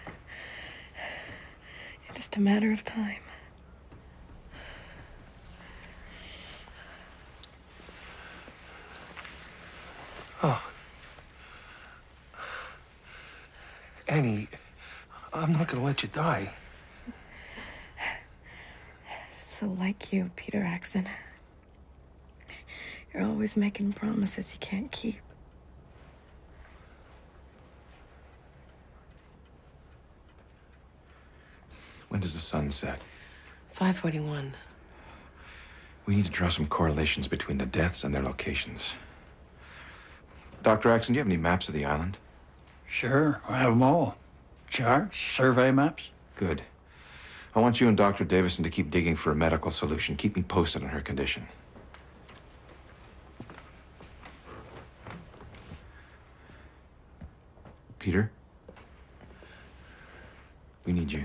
Just a matter of time. Oh. Annie, I'm not gonna let you die. It's so like you, Peter Axon. You're always making promises you can't keep. When does the sun set? 5:41. We need to draw some correlations between the deaths and their locations. Dr. Axon, do you have any maps of the island? Sure, I have them all. Charts, survey maps. Good. I want you and Dr. Davison to keep digging for a medical solution. Keep me posted on her condition. Peter? We need you.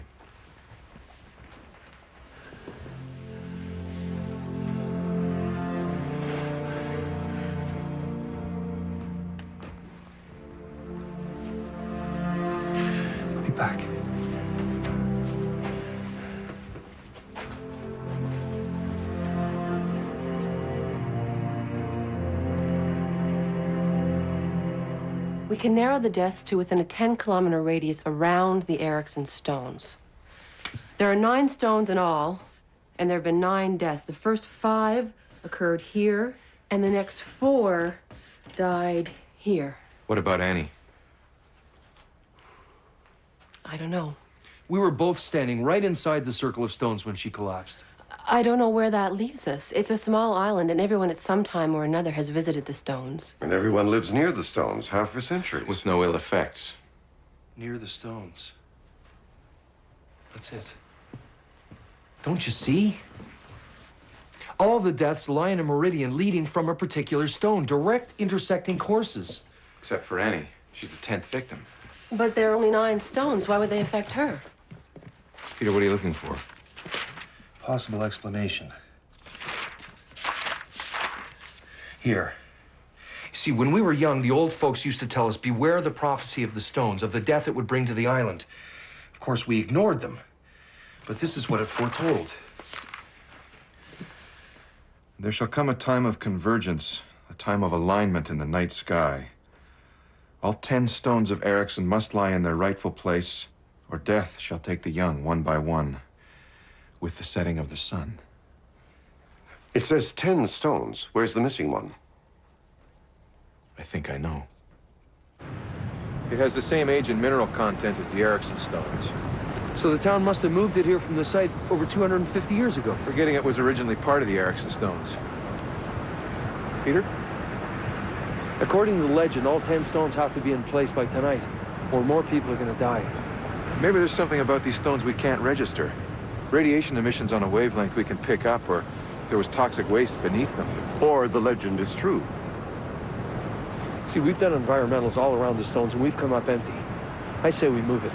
Be back. We can narrow the deaths to within a 10-kilometer radius around the Erickson stones. There are 9 stones in all, and there have been 9 deaths. The first 5 occurred here, and the next 4 died here. What about Annie? I don't know. We were both standing right inside the circle of stones when she collapsed. I don't know where that leaves us. It's a small island, and everyone at some time or another has visited the stones. And everyone lives near the stones, half for centuries. With no ill effects. Near the stones. That's it. Don't you see? All the deaths lie in a meridian leading from a particular stone, direct intersecting courses. Except for Annie. She's the 10th victim. But there are only 9 stones. Why would they affect her? Peter, what are you looking for? Possible explanation. Here. You see, when we were young, the old folks used to tell us, beware the prophecy of the stones, of the death it would bring to the island. Of course, we ignored them. But this is what it foretold. There shall come a time of convergence, a time of alignment in the night sky. All 10 stones of Erickson must lie in their rightful place, or death shall take the young one by one, with the setting of the sun. It says 10 stones. Where's the missing one? I think I know. It has the same age and mineral content as the Erickson stones. So the town must have moved it here from the site over 250 years ago. Forgetting it was originally part of the Erickson stones. Peter? According to the legend, all 10 stones have to be in place by tonight, or more people are going to die. Maybe there's something about these stones we can't register. Radiation emissions on a wavelength we can pick up, or if there was toxic waste beneath them. Or the legend is true. See, we've done environmentals all around the stones, and we've come up empty. I say we move it.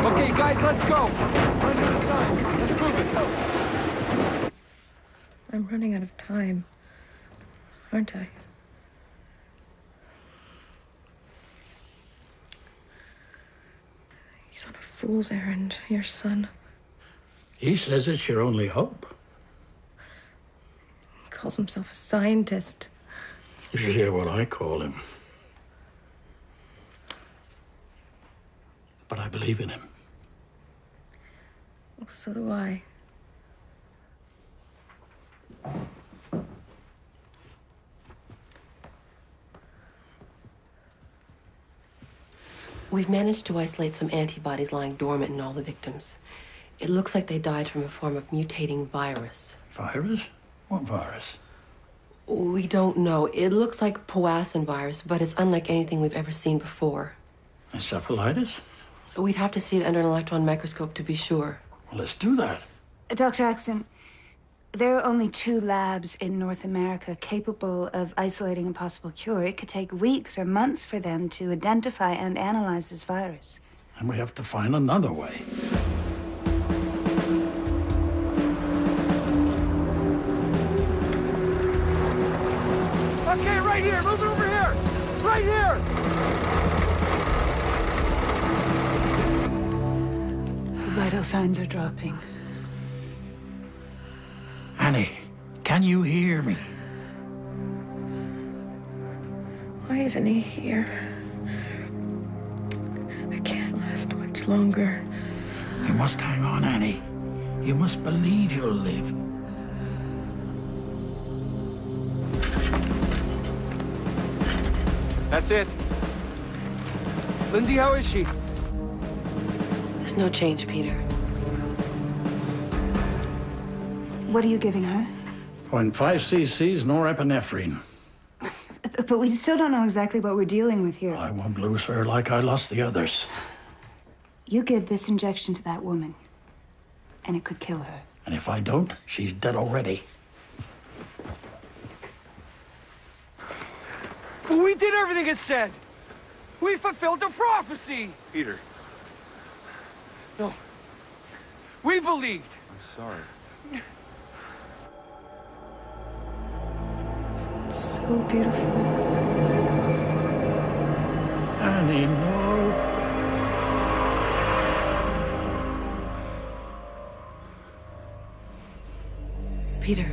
Okay, guys, let's go. Running out of time. Let's move it. I'm running out of time, aren't I? He's on a fool's errand, your son. He says it's your only hope. He calls himself a scientist. You should hear what I call him. But I believe in him. Oh, so do I. We've managed to isolate some antibodies lying dormant in all the victims. It looks like they died from a form of mutating virus. Virus? What virus? We don't know. It looks like Powassan virus, but it's unlike anything we've ever seen before. Encephalitis? We'd have to see it under an electron microscope to be sure. Well, let's do that. Dr. Axon, there are only 2 labs in North America capable of isolating a possible cure. It could take weeks or months for them to identify and analyze this virus. And we have to find another way. Okay, right here. Move it over here. Right here. Vital signs are dropping. Annie, can you hear me? Why isn't he here? I can't last much longer. You must hang on, Annie. You must believe you'll live. That's it. Lindsay, how is she? There's no change, Peter. What are you giving her? 0.5 cc's norepinephrine. But we still don't know exactly what we're dealing with here. I won't lose her like I lost the others. You give this injection to that woman, and it could kill her. And if I don't, she's dead already. We did everything it said. We fulfilled the prophecy. Peter. No. We believed. I'm sorry. It's so beautiful. Annie, no. Peter.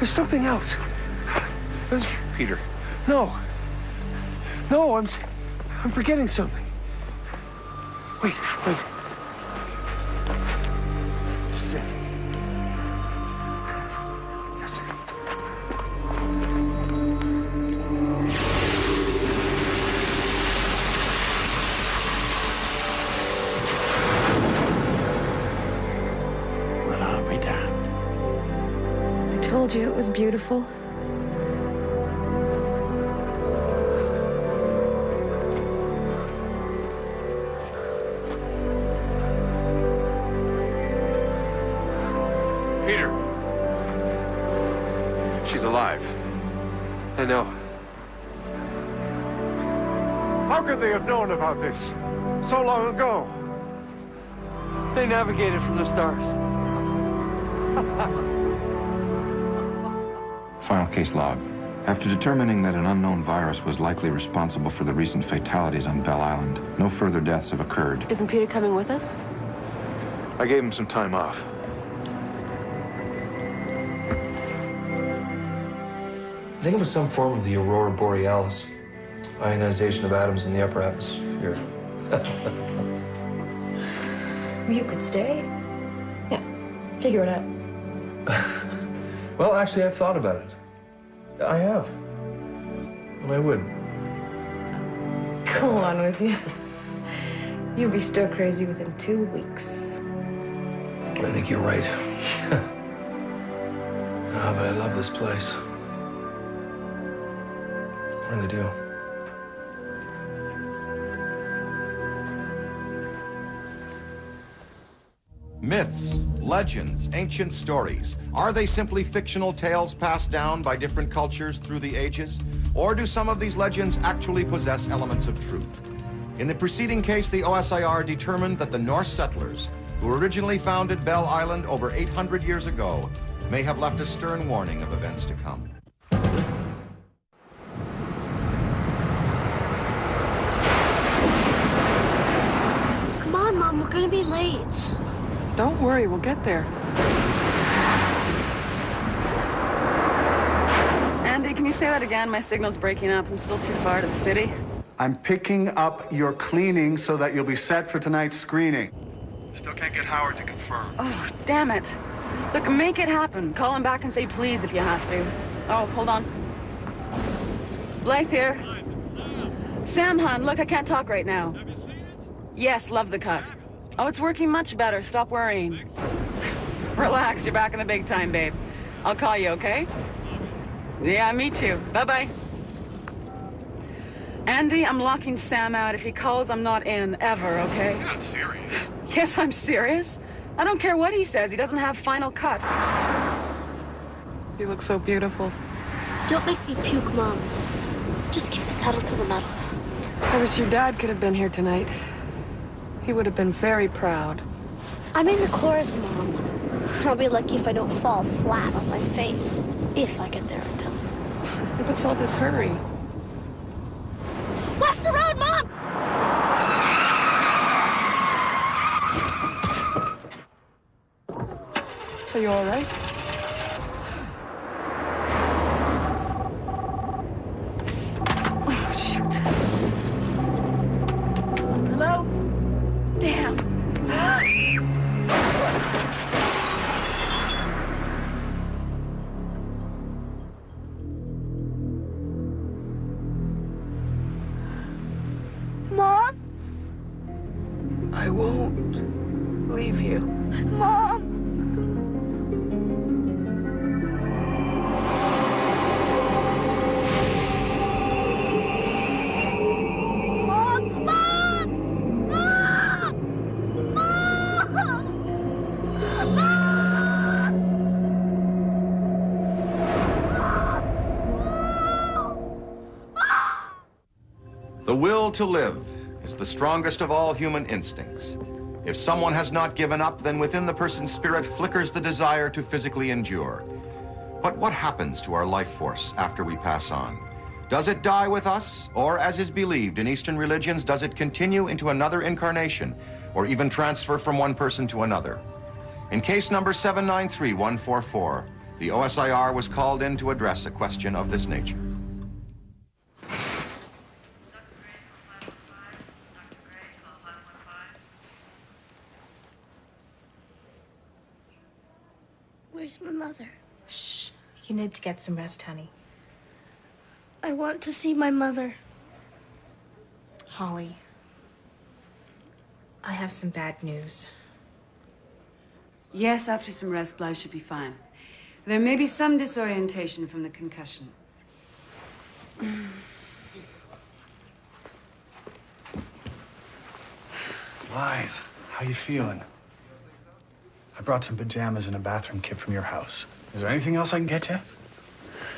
There's something else. Peter. No. No, I'm forgetting something. Wait. This is it. Yes. Well, I'll be damned. I told you it was beautiful. Peter. She's alive. I know. How could they have known about this so long ago? They navigated from the stars. Final case log. After determining that an unknown virus was likely responsible for the recent fatalities on Bell Island, no further deaths have occurred. Isn't Peter coming with us? I gave him some time off. I think it was some form of the aurora borealis. Ionization of atoms in the upper atmosphere. You could stay. Yeah, figure it out. Well, actually, I've thought about it. I have. And I would. Go on with you. You'll be stir crazy within 2 weeks. I think you're right. But I love this place. I really do. Myths, legends, ancient stories. Are they simply fictional tales passed down by different cultures through the ages? Or do some of these legends actually possess elements of truth? In the preceding case, the OSIR determined that the Norse settlers, who originally founded Bell Island over 800 years ago, may have left a stern warning of events to come. Come on, Mom, we're gonna be late. Don't worry, we'll get there. Andy, can you say that again? My signal's breaking up. I'm still too far to the city. I'm picking up your cleaning so that you'll be set for tonight's screening. Still can't get Howard to confirm. Oh, damn it. Look, make it happen. Call him back and say please if you have to. Oh, hold on. Blythe here. Sam, hon, look, I can't talk right now. Have you seen it? Yes, love the cut. Oh, it's working much better. Stop worrying. Relax, you're back in the big time, babe. I'll call you, okay? Yeah, me too. Bye-bye. Andy, I'm locking Sam out. If he calls, I'm not in, ever, okay? You're not serious. Yes, I'm serious. I don't care what he says. He doesn't have final cut. You look so beautiful. Don't make me puke, Mom. Just keep the pedal to the metal. I wish your dad could have been here tonight. He would have been very proud. I'm in the chorus, Mom. I'll be lucky if I don't fall flat on my face. If I get there in time. What's all this hurry? Watch the road, Mom! Are you all right? Oh, shoot. Hello? Damn. Mom? I won't leave you. Mom? The will to live is the strongest of all human instincts. If someone has not given up, then within the person's spirit flickers the desire to physically endure. But what happens to our life force after we pass on? Does it die with us? Or, as is believed in Eastern religions, does it continue into another incarnation, or even transfer from one person to another? In case number 793144, the OSIR was called in to address a question of this nature. Where's my mother? Shh. You need to get some rest, honey. I want to see my mother. Holly, I have some bad news. Yes, after some rest, Blythe should be fine. There may be some disorientation from the concussion. Blythe, how you feeling? I brought some pajamas and a bathroom kit from your house. Is there anything else I can get you?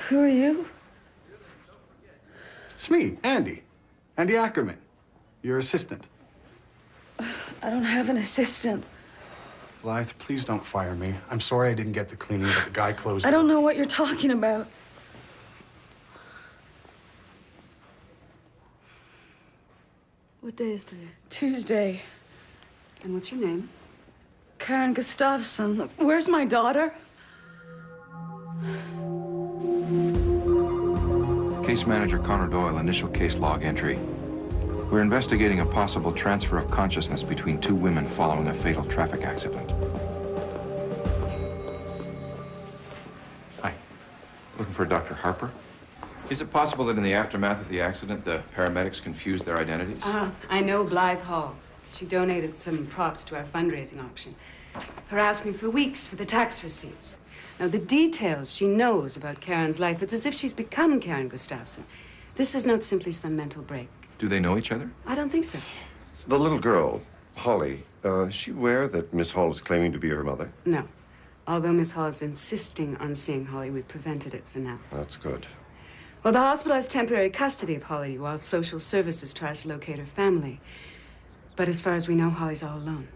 Who are you? It's me, Andy. Andy Ackerman, your assistant. I don't have an assistant. Blythe, please don't fire me. I'm sorry I didn't get the cleaning, but the guy closed I it. don't know what you're talking about. What day is today? Tuesday. And what's your name? Karen Gustafson. Where's my daughter? Case Manager Connor Doyle, initial case log entry. We're investigating a possible transfer of consciousness between two women following a fatal traffic accident. Hi. Looking for Dr. Harper? Is it possible that in the aftermath of the accident, the paramedics confused their identities? I know Blythe Hall. She donated some props to our fundraising auction. Harassed me for weeks for the tax receipts. Now, the details she knows about Karen's life, it's as if she's become Karen Gustafson. This is not simply some mental break. Do they know each other? I don't think so. The little girl, Holly, is she aware that Miss Hall is claiming to be her mother? No. Although Miss Hall is insisting on seeing Holly, we prevented it for now. That's good. Well, the hospital has temporary custody of Holly while social services tries to locate her family. But as far as we know, Holly's all alone.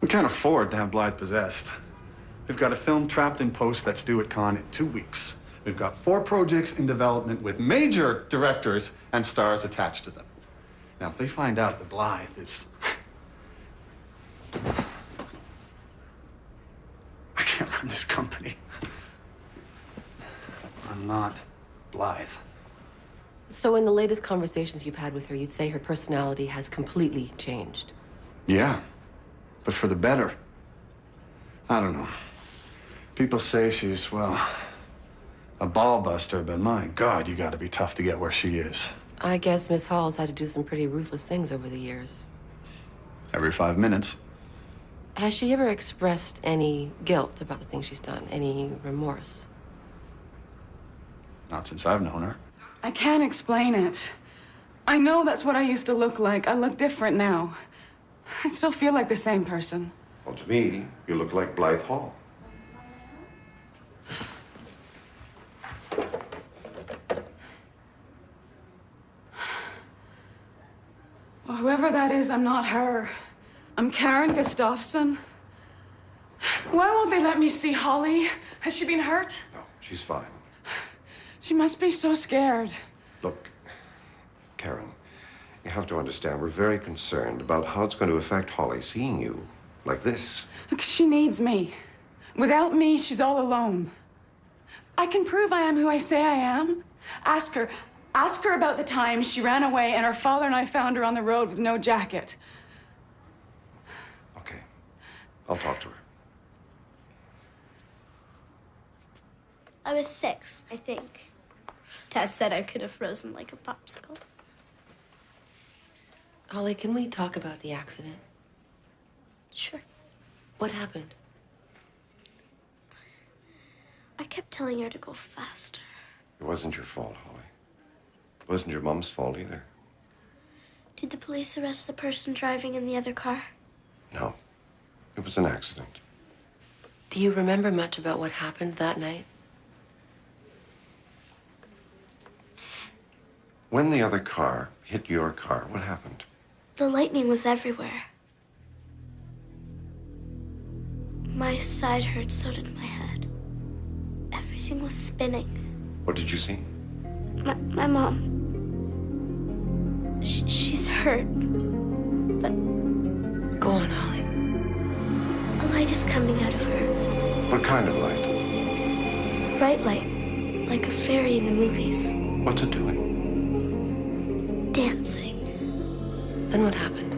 We can't afford to have Blythe possessed. We've got a film trapped in post that's due at Cannes in 2 weeks. We've got 4 projects in development with major directors and stars attached to them. Now, if they find out that Blythe is... I can't run this company. I'm not Blythe. So in the latest conversations you've had with her, you'd say her personality has completely changed. Yeah, but for the better. I don't know. People say she's, well, a ball buster, but my God, you gotta be tough to get where she is. I guess Miss Hall's had to do some pretty ruthless things over the years. Every 5 minutes. Has she ever expressed any guilt about the things she's done? Any remorse? Not since I've known her. I can't explain it. I know that's what I used to look like. I look different now. I still feel like the same person. Well, to me, you look like Blythe Hall. Well, whoever that is, I'm not her. I'm Karen Gustafson. Why won't they let me see Holly? Has she been hurt? No, she's fine. She must be so scared. Look, Karen, you have to understand, we're very concerned about how it's going to affect Holly seeing you like this. Look, she needs me. Without me, she's all alone. I can prove I am who I say I am. Ask her. Ask her about the time she ran away and her father and I found her on the road with no jacket. Okay. I'll talk to her. I was 6, I think. Dad said I could have frozen like a popsicle. Holly, can we talk about the accident? Sure. What happened? I kept telling her to go faster. It wasn't your fault, Holly. It wasn't your mom's fault either. Did the police arrest the person driving in the other car? No. It was an accident. Do you remember much about what happened that night? When the other car hit your car, what happened? The lightning was everywhere. My side hurt, so did my head. Everything was spinning. What did you see? My mom. She's hurt. But... Go on, Holly. A light is coming out of her. What kind of light? Bright light, like a fairy in the movies. What's it doing? Dancing. Then what happened?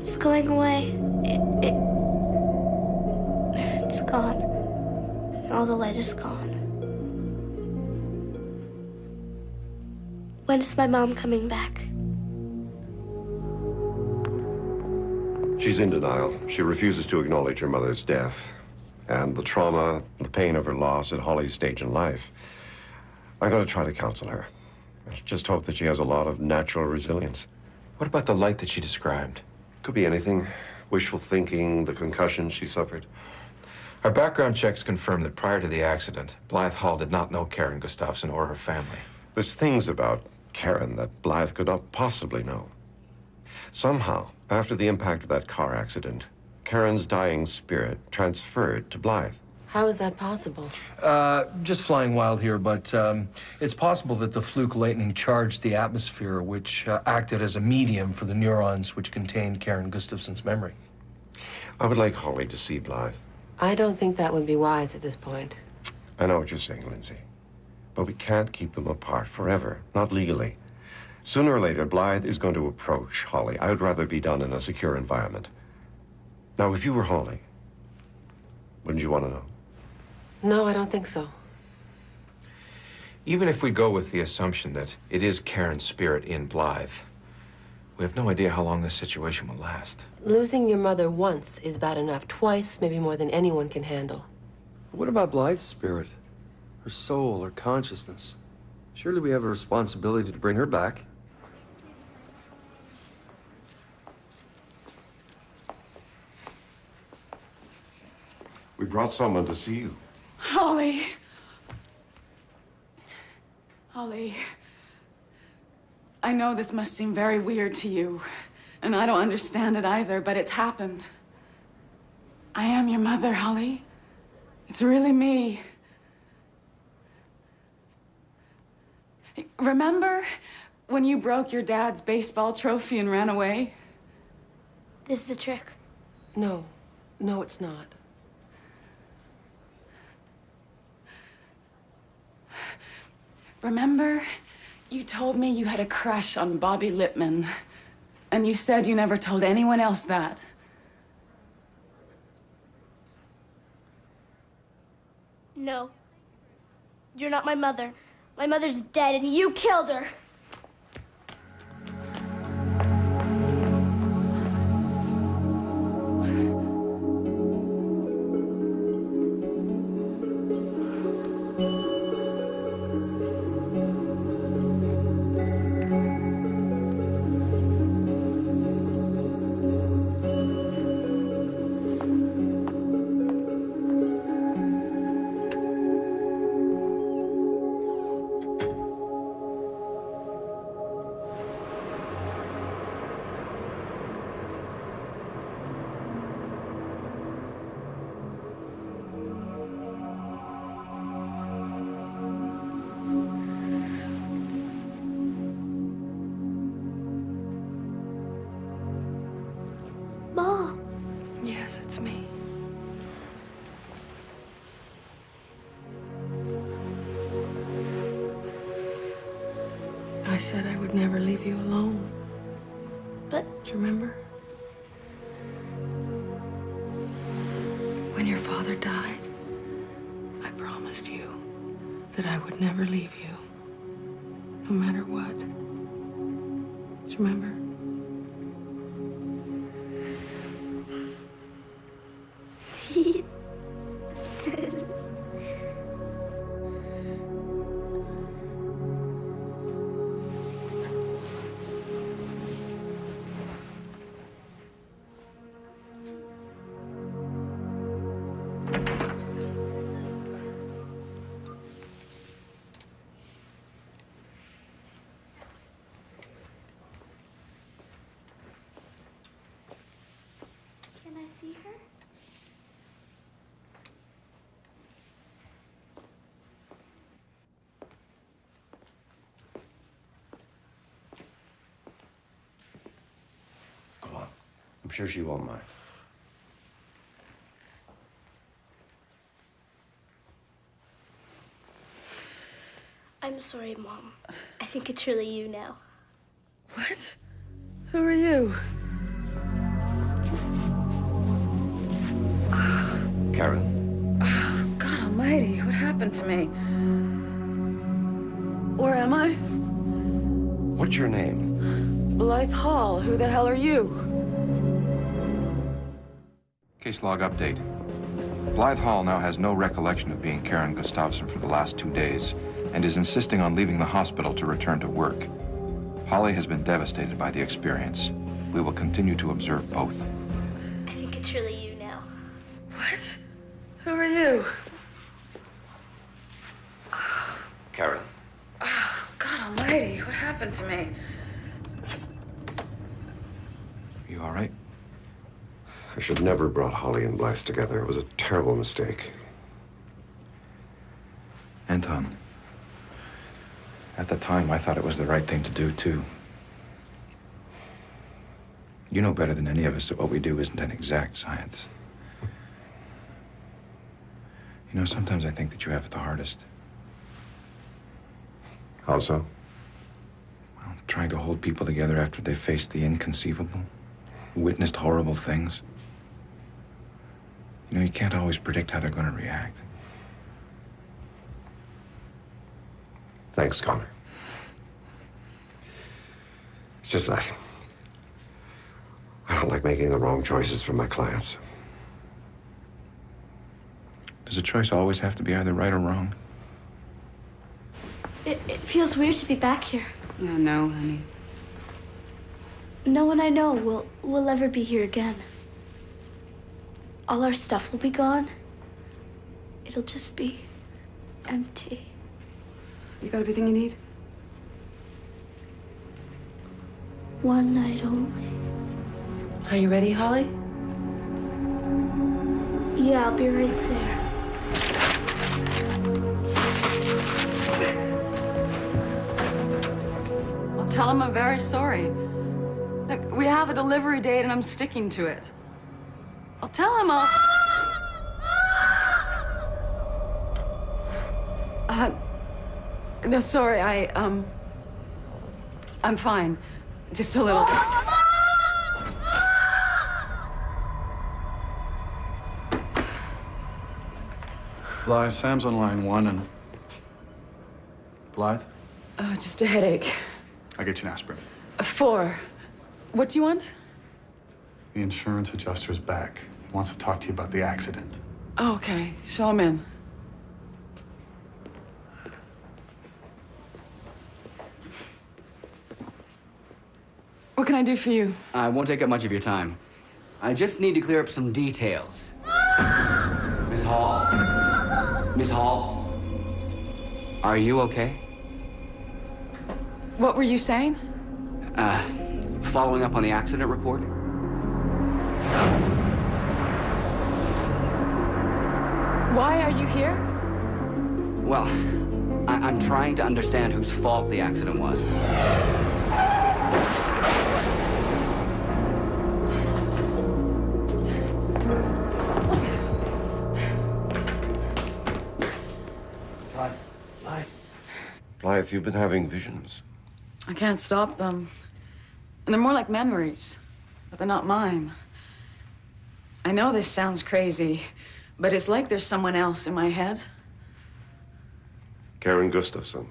It's going away. It's gone. All the light is gone. When is my mom coming back? She's in denial. She refuses to acknowledge her mother's death and the trauma, the pain of her loss at Holly's stage in life. I'm going to try to counsel her. I just hope that she has a lot of natural resilience. What about the light that she described? Could be anything. Wishful thinking, the concussion she suffered. Our background checks confirm that prior to the accident, Blythe Hall did not know Karen Gustafson or her family. There's things about Karen that Blythe could not possibly know. Somehow, after the impact of that car accident, Karen's dying spirit transferred to Blythe. How is that possible? Just flying wild here, but it's possible that the fluke lightning charged the atmosphere, which acted as a medium for the neurons which contained Karen Gustafson's memory. I would like Holly to see Blythe. I don't think that would be wise at this point. I know what you're saying, Lindsay. But we can't keep them apart forever, not legally. Sooner or later, Blythe is going to approach Holly. I would rather it be done in a secure environment. Now, if you were Holly, wouldn't you want to know? No, I don't think so. Even if we go with the assumption that it is Karen's spirit in Blythe, we have no idea how long this situation will last. Losing your mother once is bad enough. Twice, maybe more than anyone can handle. What about Blythe's spirit? Her soul, her consciousness? Surely we have a responsibility to bring her back. We brought someone to see you. Holly. Holly. I know this must seem very weird to you, and I don't understand it either, but it's happened. I am your mother, Holly. It's really me. Remember when you broke your dad's baseball trophy and ran away? This is a trick. No. No, it's not. Remember, you told me you had a crush on Bobby Lippman, and you said you never told anyone else that. No. You're not my mother. My mother's dead, and you killed her. Mom. Yes, it's me. I said I would never leave you alone. But... Do you remember? When your father died, I promised you that I would never leave you, no matter what. Do you remember? Can I see her? Go on. I'm sure she won't mind. I'm sorry, Mom. I think it's really you now. What? Who are you? Karen? Oh, God almighty, what happened to me? Where am I? What's your name? Blythe Hall. Who the hell are you? Case log update. Blythe Hall now has no recollection of being Karen Gustafson for the last 2 days and is insisting on leaving the hospital to return to work. Holly has been devastated by the experience. We will continue to observe both. I think it's really you now. What? Who are you? Karen. Oh, God almighty, what happened to me? You all right? I should never have brought Holly and Blythe together. It was a terrible mistake. Anton, at the time, I thought it was the right thing to do, too. You know better than any of us that what we do isn't an exact science. You know, sometimes I think that you have it the hardest. How so? Well, trying to hold people together after they've faced the inconceivable, witnessed horrible things. You know, you can't always predict how they're going to react. Thanks, Connor. It's just I don't like making the wrong choices for my clients. Does a choice always have to be either right or wrong? It feels weird to be back here. Oh, no, honey. No one I know will ever be here again. All our stuff will be gone. It'll just be empty. You got everything you need? One night only. Are you ready, Holly? Yeah, I'll be right there. I'll tell him I'm very sorry. Look, we have a delivery date and I'm sticking to it. I'll tell him I'll... No, sorry, I'm fine. Just a little. Blythe, Sam's on line 1 and... Blythe? Just a headache. I'll get you an aspirin. 4. What do you want? The insurance adjuster's back. He wants to talk to you about the accident. Oh, okay. Show him in. What can I do for you? I won't take up much of your time. I just need to clear up some details. Miss Hall? Miss Hall? Are you okay? What were you saying? Following up on the accident report? Why are you here? Well, I'm trying to understand whose fault the accident was. Blythe, you've been having visions. I can't stop them. And they're more like memories, but they're not mine. I know this sounds crazy, but it's like there's someone else in my head. Karen Gustafson.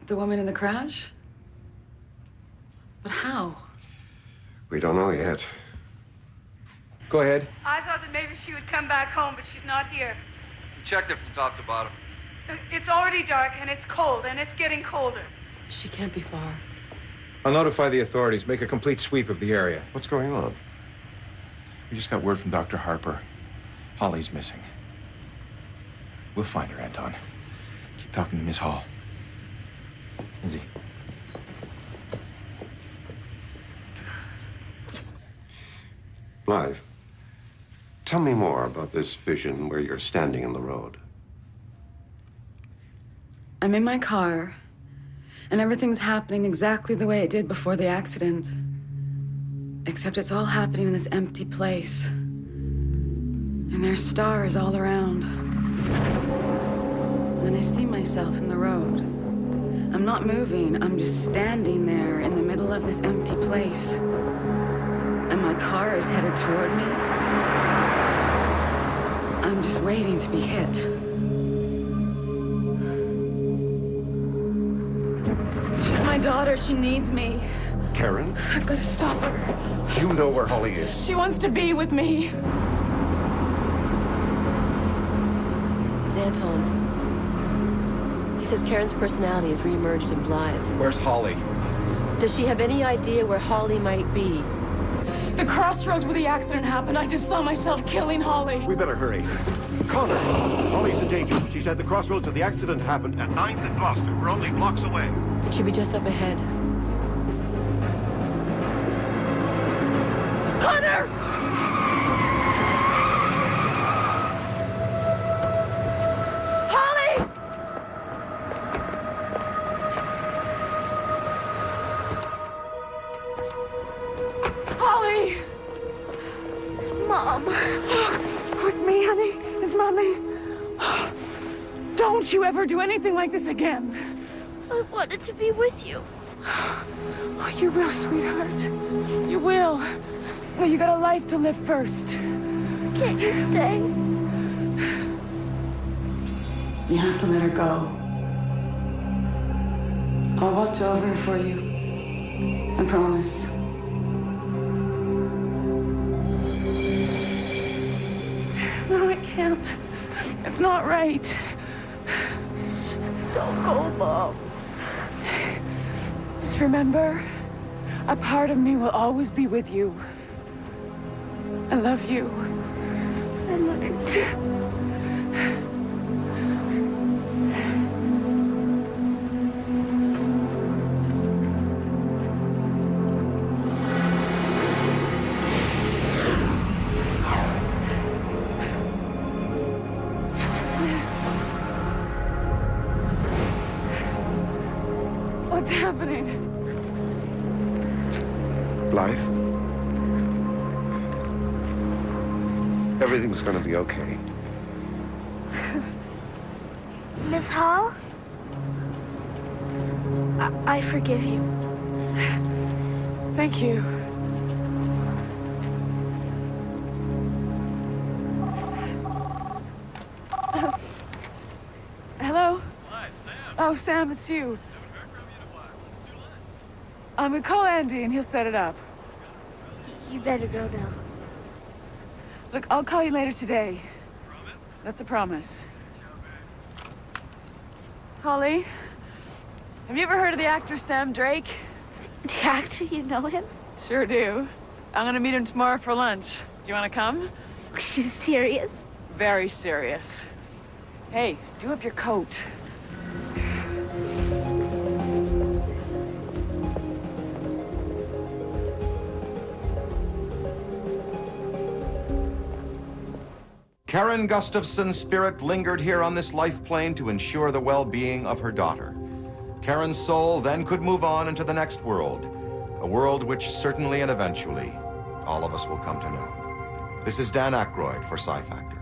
The woman in the crash? But how? We don't know yet. Go ahead. I thought that maybe she would come back home, but she's not here. We checked it from top to bottom. It's already dark, and it's cold, and it's getting colder. She can't be far. I'll notify the authorities. Make a complete sweep of the area. What's going on? We just got word from Dr. Harper. Holly's missing. We'll find her, Anton. Keep talking to Miss Hall. Lindsay. Blythe, tell me more about this vision where you're standing in the road. I'm in my car, and everything's happening exactly the way it did before the accident. Except it's all happening in this empty place. And there's stars all around. Then I see myself in the road. I'm not moving, I'm just standing there in the middle of this empty place. And my car is headed toward me. I'm just waiting to be hit. She's my daughter, she needs me. Karen? I've got to stop her. Do you know where Holly is? She wants to be with me. It's Anton. He says Karen's personality has reemerged in Blythe. Where's Holly? Does she have any idea where Holly might be? The crossroads where the accident happened, I just saw myself killing Holly. We better hurry. Connor, Holly's in danger. She's at the crossroads where the accident happened at 9th and Gloucester. We're only blocks away. It should be just up ahead. Connor! Holly! Holly! Mom. Oh, it's me, honey. It's Mommy. Don't you ever do anything like this again. I wanted to be with you. Oh, you will, sweetheart. You will. Well, you got a life to live first. Can't you stay? You have to let her go. I'll watch over her for you. I promise. No, I can't. It's not right. Don't go, Mom. Just remember, a part of me will always be with you. I love you. I love you too. What's happening? Blythe? Everything's gonna be okay. Miss Hall? I forgive you. Thank you. Hello? Hi, Sam. Oh, Sam, it's you. I'm gonna call Andy and he'll set it up. You better go now. Look, I'll call you later today. Promise? That's a promise. Holly, have you ever heard of the actor Sam Drake? The actor, you know him? Sure do. I'm gonna meet him tomorrow for lunch. Do you wanna come? Are you serious? Very serious. Hey, do up your coat. Karen Gustafson's spirit lingered here on this life plane to ensure the well-being of her daughter. Karen's soul then could move on into the next world, a world which certainly and eventually all of us will come to know. This is Dan Aykroyd for Sci Factor.